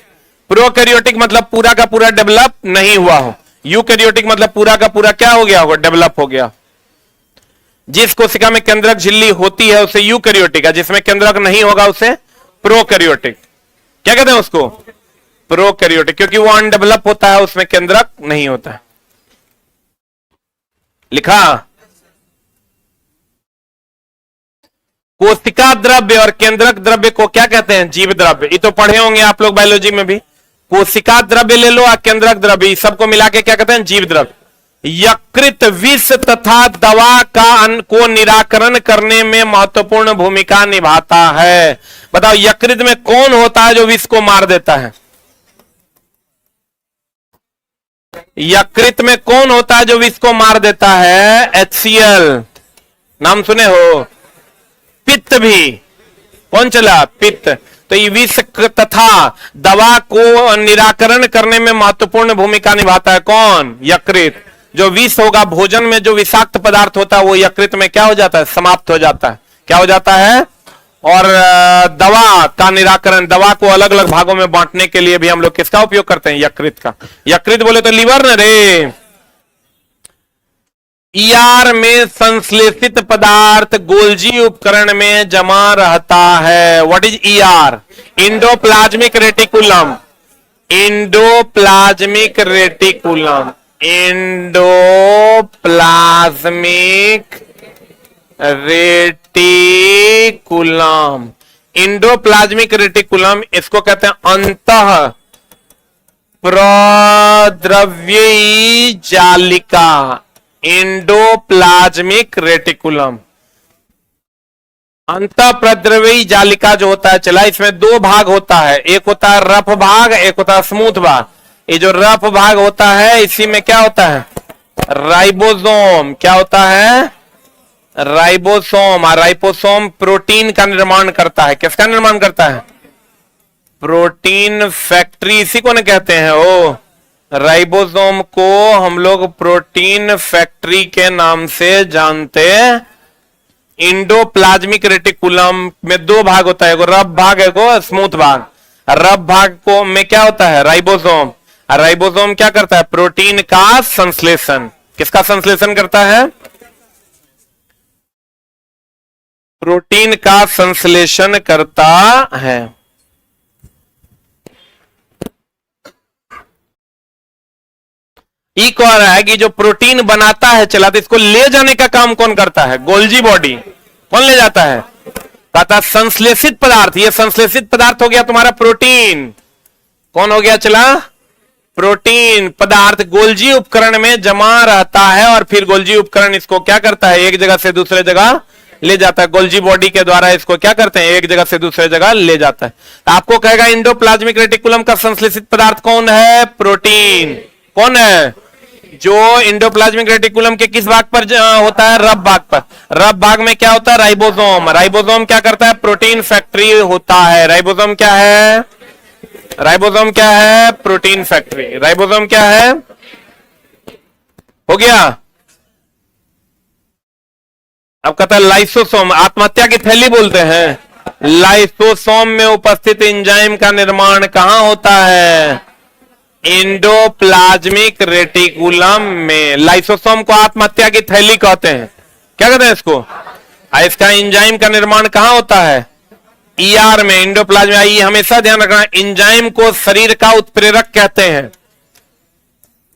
प्रोकैरियोटिक मतलब पूरा का पूरा डेवलप नहीं हुआ हो। यूकैरियोटिक मतलब पूरा का पूरा क्या हो गया होगा? डेवलप हो गया। जिस कोशिका में केंद्रक झिल्ली होती है उसे यूकैरियोटिक है, जिसमें केंद्रक नहीं होगा उसे प्रोकैरियोटिक। क्या कहते हैं उसको? प्रोकैरियोटिक, क्योंकि वो अनडेवलप होता है, उसमें केंद्रक नहीं होता है। लिखा? कोशिका द्रव्य और केंद्रक द्रव्य को क्या कहते हैं? जीव द्रव्य। ये तो पढ़े होंगे आप लोग बायोलॉजी में भी। कोशिका द्रव्य ले लो और केंद्रक द्रव्य, सबको मिला के क्या कहते हैं? जीव द्रव्य। यकृत विष तथा दवा को निराकरण करने में महत्वपूर्ण भूमिका निभाता है। बताओ यकृत में कौन होता है जो विष को मार देता है? यकृत में कौन होता है जो विष को मार देता है? HCl। नाम सुने हो? पित्त भी। कौन चला? पित्त। तो ये विष तथा दवा को निराकरण करने में महत्वपूर्ण भूमिका निभाता है। कौन? यकृत। जो विष होगा, भोजन में जो विषाक्त पदार्थ होता है वो यकृत में क्या हो जाता है? समाप्त हो जाता है। क्या हो जाता है? और दवा का निराकरण, दवा को अलग अलग भागों में बांटने के लिए भी हम लोग किसका उपयोग करते हैं? यकृत का। यकृत बोले तो लीवर न रे। ईआर में संश्लेषित पदार्थ गोल्जी उपकरण में जमा रहता है। What is ER? Endoplasmic reticulum. Endoplasmic reticulum. Endoplasmic reticulum. Endoplasmic reticulum, इसको कहते हैं अंतः प्रद्रव्यी जालिका। इंडोप्लाज्मिक रेटिकुलम, अंतः प्रद्रव्यी जालिका जो होता है चला, इसमें दो भाग होता है। एक होता है रफ भाग, एक होता है स्मूथ भाग। ये जो रफ भाग होता है इसी में क्या होता है? राइबोसोम। क्या होता है? राइबोसोम। और राइबोसोम प्रोटीन का निर्माण करता है। किसका निर्माण करता है? प्रोटीन फैक्ट्री, इसी को न कहते हैं। ओ राइबोसोम को हम लोग प्रोटीन फैक्ट्री के नाम से जानते। इंडोप्लाज्मिक रेटिकुलम में दो भाग होता है, एगो रफ भाग, एगो स्मूथ भाग। रफ भाग को में क्या होता है? राइबोसोम। और राइबोसोम क्या करता है? प्रोटीन का संश्लेषण। किसका संश्लेषण करता है? प्रोटीन का संश्लेषण करता है। ये कह रहा है कि जो प्रोटीन बनाता है चला, तो इसको ले जाने का काम कौन करता है? Golgi body. कौन ले जाता है? कहता संश्लेषित पदार्थ। ये संश्लेषित पदार्थ हो गया तुम्हारा प्रोटीन। कौन हो गया चला? प्रोटीन पदार्थ गोल्जी उपकरण में जमा रहता है और फिर गोल्जी उपकरण इसको क्या करता है? एक जगह से दूसरे जगह ले जाता है। गोल्जी बॉडी के द्वारा इसको क्या करते हैं? एक जगह से दूसरे जगह ले जाता है। तो आपको कहेगा इंडोप्लाज्मिक रेटिकुलम का संश्लेषित पदार्थ कौन है? प्रोटीन। कौन है? जो इंडोप्लाज्मिक रेटिकुलम के किस भाग पर होता है? रफ भाग पर। रफ भाग में क्या होता है? राइबोसोम। राइबोसोम क्या करता है? प्रोटीन फैक्ट्री होता है। राइबोसोम क्या है? राइबोसोम क्या है? Protein factory. राइबोसोम क्या है? हो गया? अब कहता है लाइसोसोम, आत्महत्या की थैली बोलते हैं। लाइसोसोम में उपस्थित एंजाइम का निर्माण कहां होता है? एंडोप्लाज्मिक रेटिकुलम में। लाइसोसोम को आत्महत्या की थैली कहते हैं। क्या कहते हैं इसको? इसका एंजाइम का निर्माण कहां होता है? ईआर में, एंडोप्लाज्म। ये हमेशा ध्यान रखना, एंजाइम को शरीर का उत्प्रेरक कहते हैं।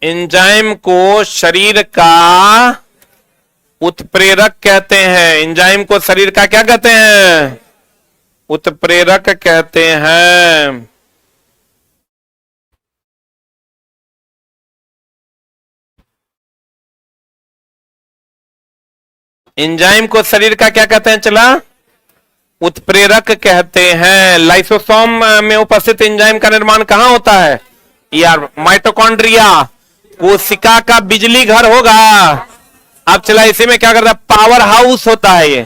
एंजाइम को शरीर का उत्प्रेरक कहते हैं। एंजाइम को शरीर का क्या कहते हैं? उत्प्रेरक कहते हैं। एंजाइम को शरीर का क्या कहते हैं? चला, उत्प्रेरक कहते हैं। लाइसोसोम में उपस्थित एंजाइम का निर्माण कहां होता है? यार माइटोकॉन्ड्रिया, कोशिका का बिजली घर होगा। अब चला, इसी में क्या करता है? पावर हाउस होता है ये।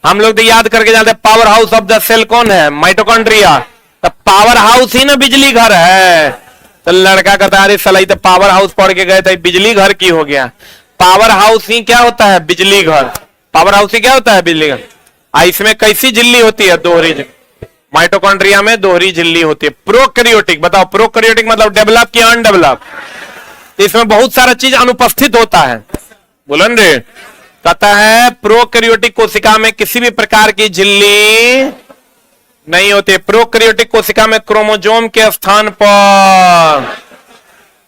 हम लोग तो याद करके जानते हैं power house of the cell कौन है? माइटोकॉन्ड्रिया। तो पावर हाउस ही ना बिजली घर है। तो लड़का कहता है अरे सलाई तो पावर हाउस पढ़ के गए थे, बिजली घर की हो गया। पावर हाउस ही क्या होता है? बिजली घर। पावर हाउस ही क्या होता है? बिजली घर। इसमें कैसी झिल्ली होती है? दोहरी। माइटोकॉन्ड्रिया में दोहरी झिल्ली होती है। प्रोकैरियोटिक, बताओ प्रोकैरियोटिक मतलब डेवलप की अनडेवलप? इसमें बहुत सारा चीज अनुपस्थित होता है। बोलन रे, कहता है प्रोकैरियोटिक कोशिका में किसी भी प्रकार की झिल्ली नहीं होती। प्रोकैरियोटिक कोशिका में क्रोमोजोम के स्थान पर,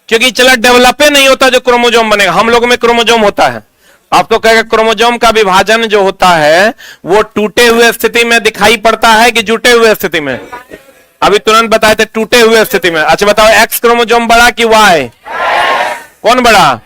क्योंकि चला डेवलपे नहीं होता जो क्रोमोजोम बनेगा। हम लोगों में क्रोमोजोम होता है। आप तो कहेगा क्रोमोजोम का विभाजन जो होता है वो टूटे हुए स्थिति में दिखाई पड़ता है कि जुटे हुए स्थिति में? अभी तुरंत बताए थे टूटे हुए स्थिति में। अच्छा बताओ, एक्स क्रोमोजोम बड़ा कि वाई? कौन बड़ा?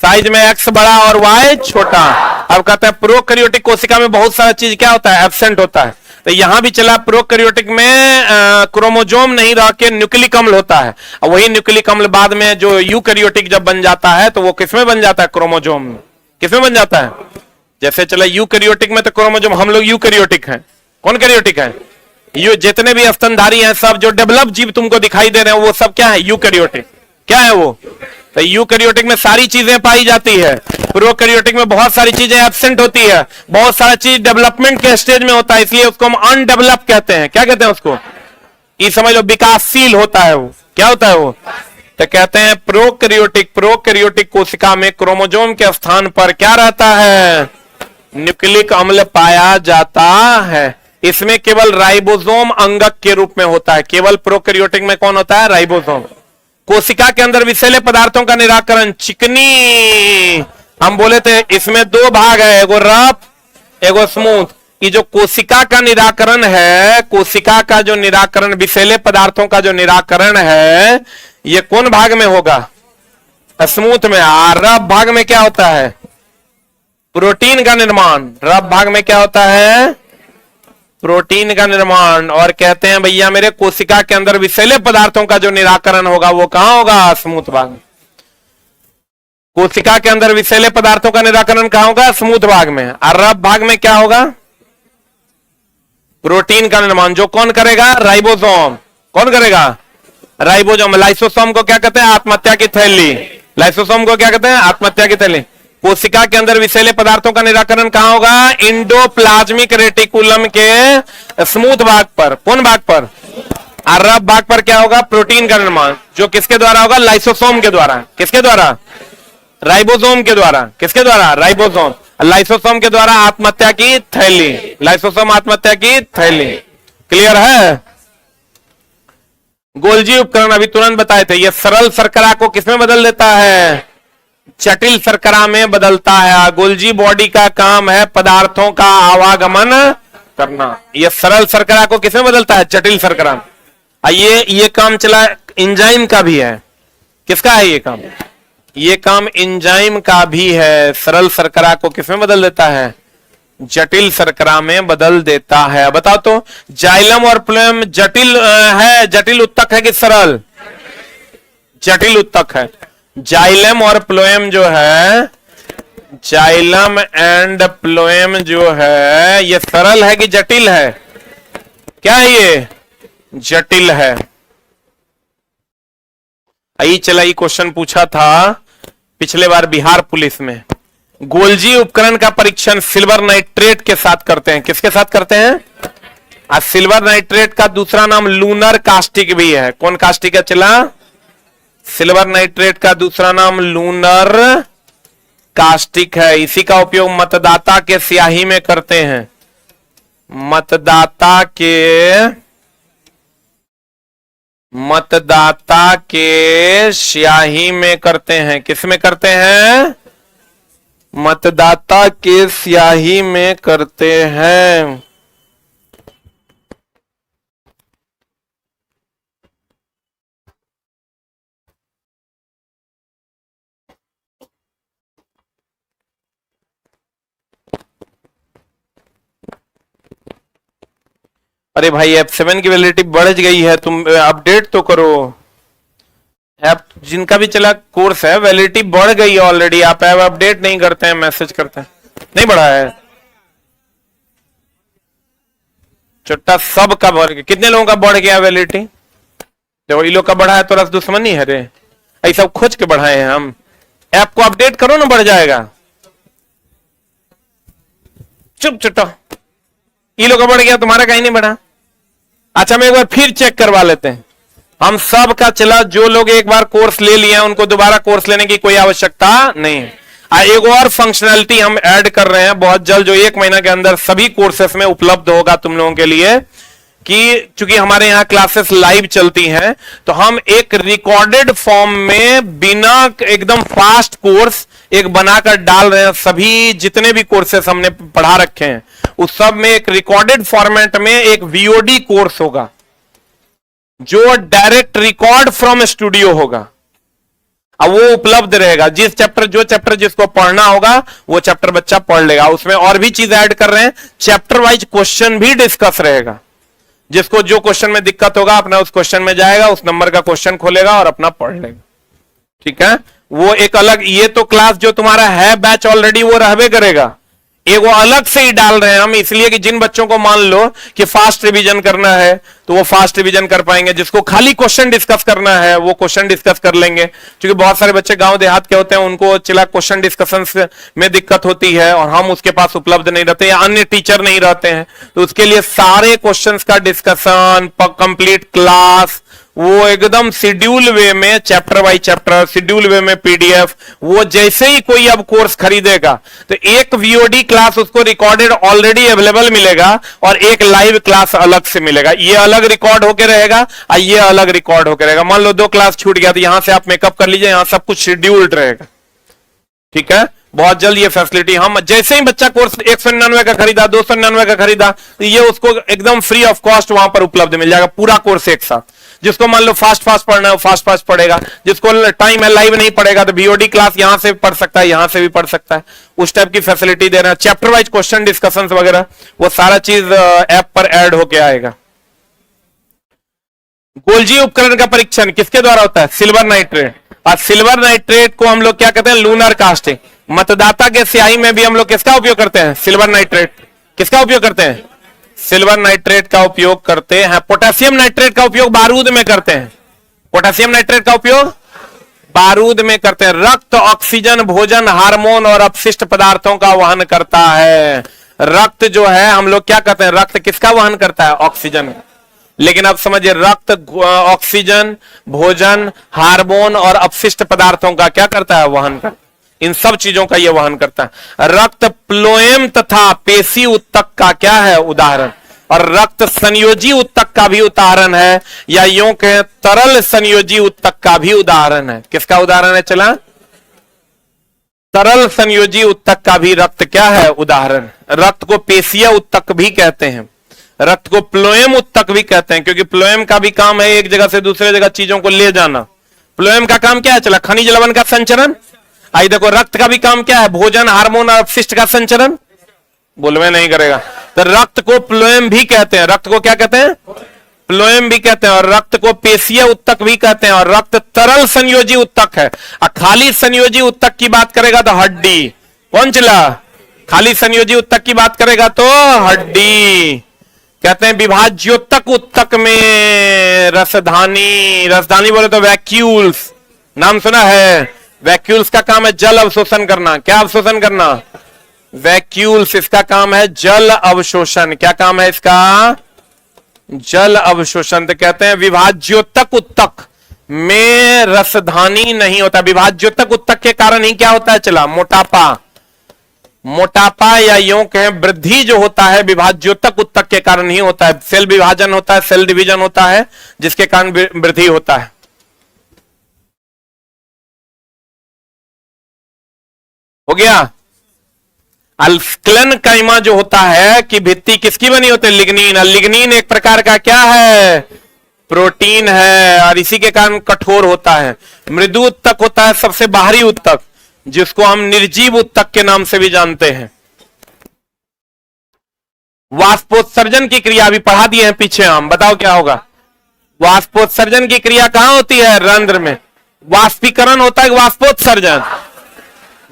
साइज में एक्स बड़ा और वाई छोटा। अब कहते हैं प्रोकैरियोटिक कोशिका में बहुत सारा चीज क्या होता है? एब्सेंट होता है। तो यहां भी चला, प्रोकैरियोटिक में क्रोमोजोम नहीं रह के न्यूक्लिक अम्ल होता है। और वही न्यूक्लिक अम्ल बाद में जो यूकैरियोटिक जब बन जाता है तो वो किसमें बन जाता है? क्रोमोजोम में। किसमें बन जाता है? जैसे चला यूकैरियोटिक में तो क्रोमोजोम, हम लोग यूकैरियोटिक हैं। कौन कैरियोटिक है? ये जितने भी स्तनधारी हैं सब, जो डेवलप जीव तुमको दिखाई दे रहे हैं वो सब क्या है? यूकैरियोटिक। क्या है वो? तो यूकैरियोटिक में सारी चीजें पाई जाती है। प्रोकैरियोटिक में बहुत सारी चीजें एब्सेंट होती है। बहुत सारा चीज डेवलपमेंट के स्टेज में होता है, इसलिए उसको हम अनडेवलप कहते हैं। क्या कहते हैं उसको? ये समझ लो, विकासशील होता है वो। क्या होता है वो? तो कहते हैं प्रोकैरियोटिक कोशिका में क्रोमोजोम के स्थान पर क्या रहता है? न्यूक्लिक अम्ल पाया जाता है। इसमें केवल राइबोसोम अंगक के रूप में होता है। केवल प्रोकैरियोटिक में कौन होता है? राइबोसोम। कोशिका के अंदर विषैले पदार्थों का निराकरण, चिकनी। हम बोले थे इसमें दो भाग है, एगो रफ, एगो स्मूथ। ये जो कोशिका का निराकरण है, कोशिका का जो निराकरण, विषैले पदार्थों का जो निराकरण है, ये कौन भाग में होगा? स्मूथ में। और रफ भाग में क्या होता है? प्रोटीन का निर्माण। रफ भाग में क्या होता है? प्रोटीन का निर्माण। और कहते हैं भैया मेरे कोशिका के अंदर विषैले पदार्थों का जो निराकरण होगा वो कहां होगा? स्मूथ भाग में। कोशिका के अंदर विषैले पदार्थों का निराकरण कहां होगा? स्मूथ भाग में। और रफ भाग में क्या होगा? प्रोटीन का निर्माण। जो कौन करेगा? राइबोसोम। कौन करेगा? राइबोसोम। लाइसोसोम को क्या कहते हैं? आत्महत्या की थैली। लाइसोसोम को क्या कहते हैं? आत्महत्या की थैली। कोशिका के अंदर विषैले पदार्थों का निराकरण कहां होगा? एंडोप्लाज्मिक रेटिकुलम के स्मूथ भाग पर। कौन भाग पर? और रफ भाग पर क्या होगा? प्रोटीन का निर्माण। जो किसके द्वारा होगा? लाइसोसोम के द्वारा। किसके द्वारा? राइबोसोम के द्वारा। किसके द्वारा? राइबोसोम। लाइसोसोम के द्वारा आत्महत्या की थैली। लाइसोसोम आत्महत्या की थैली। क्लियर है? गोल्जी उपकरण अभी तुरंत बताए थे। ये सरल शर्करा को किसमें बदल देता है? जटिल शर्करा में बदलता है। गोल्जी बॉडी का काम है पदार्थों का आवागमन करना। यह सरल शर्करा को किसमें बदलता है? जटिल शर्करा। ये काम चला एंजाइम का भी है। किसका है ये काम? ये काम एंजाइम का भी है। सरल शर्करा को किसमें बदल देता है? जटिल शर्करा में बदल देता है। बताओ तो, जाइलम और फ्लोएम जटिल है? जटिल उत्तक है कि सरल? जटिल उत्तक है। जाइलम और फ्लोएम जो है, जाइलम एंड फ्लोएम जो है, ये सरल है कि जटिल है? क्या है ये? जटिल है। चला ये क्वेश्चन पूछा था पिछले बार बिहार पुलिस में। गोल्जी उपकरण का परीक्षण सिल्वर नाइट्रेट के साथ करते हैं। किसके साथ करते हैं? सिल्वर नाइट्रेट का दूसरा नाम लूनर कास्टिक भी है। कौन कास्टिक है चला? सिल्वर नाइट्रेट का दूसरा नाम लूनर कास्टिक है। इसी का उपयोग मतदाता के स्याही में करते हैं। मतदाता के स्याही में करते हैं। किस में करते हैं? मतदाता के स्याही में करते हैं। अरे भाई F7 की वैलिडिटी बढ़ गई है, तुम अपडेट तो करो। ऐप जिनका भी चला कोर्स है वैलिडिटी बढ़ गई है ऑलरेडी, आप ऐप अपडेट नहीं करते हैं, मैसेज करते हैं, नहीं बढ़ा है। चुट्टा सबका बढ़ गया। कितने लोगों का बढ़ गया वैलिडिटी? देखो ये लोग का बढ़ा है तो रस दुश्मनी है रे, ऐसा खोज के बढ़ाए हैं हम। ऐप को अपडेट करो ना, बढ़ जाएगा। चुप चुट्टा, ये लोग का बढ़ गया, तुम्हारा कहीं नहीं बढ़ा। अच्छा मैं एक बार फिर चेक करवा लेते हैं। हम सब का चला, जो लोग एक बार कोर्स ले लिए हैं उनको दोबारा कोर्स लेने की कोई आवश्यकता नहीं है। एक और फंक्शनैलिटी हम ऐड कर रहे हैं बहुत जल्द, जो 1 महीना के अंदर सभी कोर्सेस में उपलब्ध होगा तुम लोगों के लिए, कि चूंकि हमारे यहां क्लासेस लाइव चलती हैं तो हम एक रिकॉर्डेड फॉर्म में बिना एकदम फास्ट कोर्स एक बनाकर डाल रहे हैं। सभी जितने भी कोर्सेस हमने पढ़ा रखे हैं उस सब में एक रिकॉर्डेड फॉर्मेट में एक वीओडी कोर्स होगा जो डायरेक्ट रिकॉर्ड फ्रॉम स्टूडियो होगा। अब वो उपलब्ध रहेगा। जो चैप्टर जिसको पढ़ना होगा वो चैप्टर बच्चा पढ़ लेगा। उसमें और भी चीज ऐड कर रहे हैं, चैप्टर वाइज क्वेश्चन भी डिस्कस रहेगा। जिसको जो क्वेश्चन में दिक्कत होगा अपना उस क्वेश्चन में जाएगा, उस नंबर का क्वेश्चन खोलेगा और अपना पढ़ लेगा। ठीक है, वो एक अलग, ये तो क्लास जो तुम्हारा है बैच ऑलरेडी वो रहबे करेगा। एक वो अलग से ही डाल रहे हैं हम, इसलिए कि जिन बच्चों को मान लो कि फास्ट रिवीजन करना है तो वो फास्ट रिवीजन कर पाएंगे। जिसको खाली क्वेश्चन डिस्कस करना है वो क्वेश्चन डिस्कस कर लेंगे। क्योंकि बहुत सारे बच्चे गांव देहात के होते हैं, उनको चला क्वेश्चन डिस्कशन में दिक्कत होती है और हम उसके पास उपलब्ध नहीं रहते या अन्य टीचर नहीं रहते हैं, तो उसके लिए सारे क्वेश्चन का डिस्कशन, कंप्लीट क्लास, वो एकदम शेड्यूल वे में, चैप्टर बाय चैप्टर, शेड्यूल वे में पीडीएफ। वो जैसे ही कोई अब कोर्स खरीदेगा तो एक वीओडी क्लास उसको रिकॉर्डेड ऑलरेडी अवेलेबल मिलेगा और एक लाइव क्लास अलग से मिलेगा। ये अलग रिकॉर्ड होके रहेगा और ये अलग रिकॉर्ड होके रहेगा। मान लो 2 क्लास छूट गया तो यहां से आप मेकअप कर लीजिए, यहां सब कुछ शेड्यूल्ड रहेगा। ठीक है, बहुत जल्द ये फैसिलिटी हम, जैसे ही बच्चा कोर्स 199 का खरीदा, 299 का खरीदा, तो ये उसको एकदम फ्री ऑफ कॉस्ट वहां पर उपलब्ध मिल जाएगा, पूरा कोर्स एक साथ। जिसको मान लो फास्ट पढ़ना है वो फास्ट पढ़ेगा, जिसको टाइम है लाइव नहीं पढ़ेगा तो बीओडी क्लास यहां से पढ़ सकता है, यहां से भी पढ़ सकता है। उस टाइप की फैसिलिटी दे रहे हैं। चैप्टर वाइज क्वेश्चन डिस्कशन वगैरह वो सारा चीज ऐप पर ऐड होके आएगा। गोल्जी उपकरण का परीक्षण किसके द्वारा होता है? Silver nitrate. और सिल्वर नाइट्रेट को हम लोग क्या कहते हैं? Lunar casting. मतदाता के स्याही में भी हम लोग किसका उपयोग करते हैं? Silver nitrate. किसका उपयोग करते हैं? सिल्वर नाइट्रेट का उपयोग करते हैं। पोटेशियम नाइट्रेट का उपयोग बारूद में करते हैं। पोटेशियम नाइट्रेट का उपयोग बारूद में करते हैं। रक्त ऑक्सीजन, भोजन, हार्मोन और अपशिष्ट पदार्थों का वहन करता है। रक्त जो है हम लोग क्या कहते हैं? रक्त किसका वहन करता है? ऑक्सीजन। लेकिन अब समझिए, रक्त ऑक्सीजन, भोजन, हार्मोन और अपशिष्ट पदार्थों का क्या करता है? वहन करता है। इन सब चीजों का यह वहन करता है। रक्त प्लोएम तथा पेशी उत्तक का क्या है? उदाहरण। और रक्त संयोजी उत्तक का भी उदाहरण है, या यूं कहें तरल संयोजी उत्तक का भी उदाहरण है। किसका उदाहरण है? चला, तरल संयोजी उत्तक का भी रक्त क्या है? उदाहरण। रक्त को पेशीय उत्तक भी कहते हैं, रक्त को प्लोएम उत्तक भी कहते हैं, क्योंकि प्लोएम का भी काम है एक जगह से दूसरे जगह चीजों को ले जाना। प्लोएम का काम क्या है? चला, खनिज लवण का संचरण। आई देखो, रक्त का भी काम क्या है? भोजन, हार्मोन और अपशिष्ट का संचरण। बोलवे नहीं करेगा। तो रक्त को प्लोएम भी कहते हैं। रक्त को क्या कहते हैं? प्लोएम भी कहते हैं। और रक्त को पेशीय उत्तक भी कहते हैं। और रक्त तरल संयोजी उत्तक है। और खाली संयोजी उत्तक की बात करेगा तो हड्डी। कौन चला? खाली संयोजी उत्तक की बात करेगा तो हड्डी। कहते हैं विभाज्योत्तक उत्तक में रसधानी। रसधानी बोले तो वैक्यूल्स, नाम सुना है? वैक्यूल्स का काम है जल अवशोषण करना। क्या अवशोषण करना? वैक्यूल्स, इसका काम है जल अवशोषण। क्या काम है इसका? जल अवशोषण। तो कहते हैं विभाज्योतक उत्तक में रसधानी नहीं होता। विभाज्योतक उत्तक के कारण ही क्या होता है? चला, मोटापा। मोटापा या यूं कहें वृद्धि जो होता है विभाज्योतक उत्तक के कारण ही होता है। सेल विभाजन होता है, सेल डिवीजन होता है, जिसके कारण वृद्धि होता है। हो गया। अल्कलन काइमा जो होता है कि भित्ति किसकी बनी होती है? लिग्निन। लिग्निन एक प्रकार का क्या है? प्रोटीन है, और इसी के कारण कठोर होता है। मृदु उत्तक होता है सबसे बाहरी उत्तक, जिसको हम निर्जीव उत्तक के नाम से भी जानते हैं। वाष्पोत्सर्जन की क्रिया भी पढ़ा दिए हैं पीछे हम, बताओ क्या होगा? वाष्पोत्सर्जन की क्रिया कहां होती है? रंध्र में। वाष्पीकरण होता है कि वाष्पोत्सर्जन?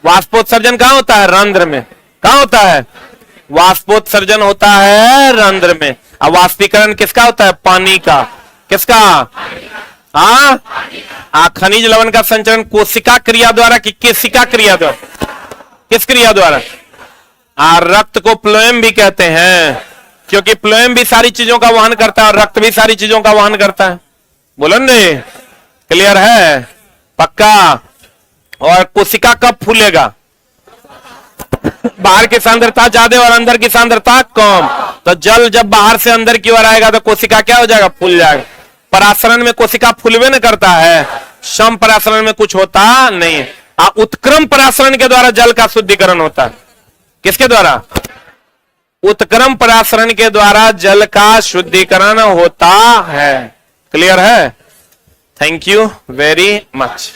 वाष्पोत्सर्जन कहां होता है? रंध्र में। कहां होता है? वाष्पोत्सर्जन होता है रंध्र में। अब वाष्पीकरण किसका होता है? पानी का। किसका? खनिज लवण का संचरण कोशिका क्रिया द्वारा कि केशिका क्रिया द्वारा? किस क्रिया द्वारा? रक्त को प्लोएम भी कहते हैं, क्योंकि प्लोएम भी सारी चीजों का वहन करता है और रक्त भी सारी चीजों का वहन करता है। बोलो ने, क्लियर है? पक्का। और कोशिका कब फूलेगा? बाहर की सांद्रता ज्यादा और अंदर की सांद्रता कम। तो जल जब बाहर से अंदर की ओर आएगा तो कोशिका क्या हो जाएगा? फूल जाएगा। परासरण में कोशिका फूलवे न करता है, सम परासरण में कुछ होता नहीं। उत्क्रम परासरण के द्वारा जल का शुद्धिकरण होता है। किसके द्वारा? उत्क्रम परासरण के द्वारा जल का शुद्धिकरण होता है। क्लियर है? Thank you very much.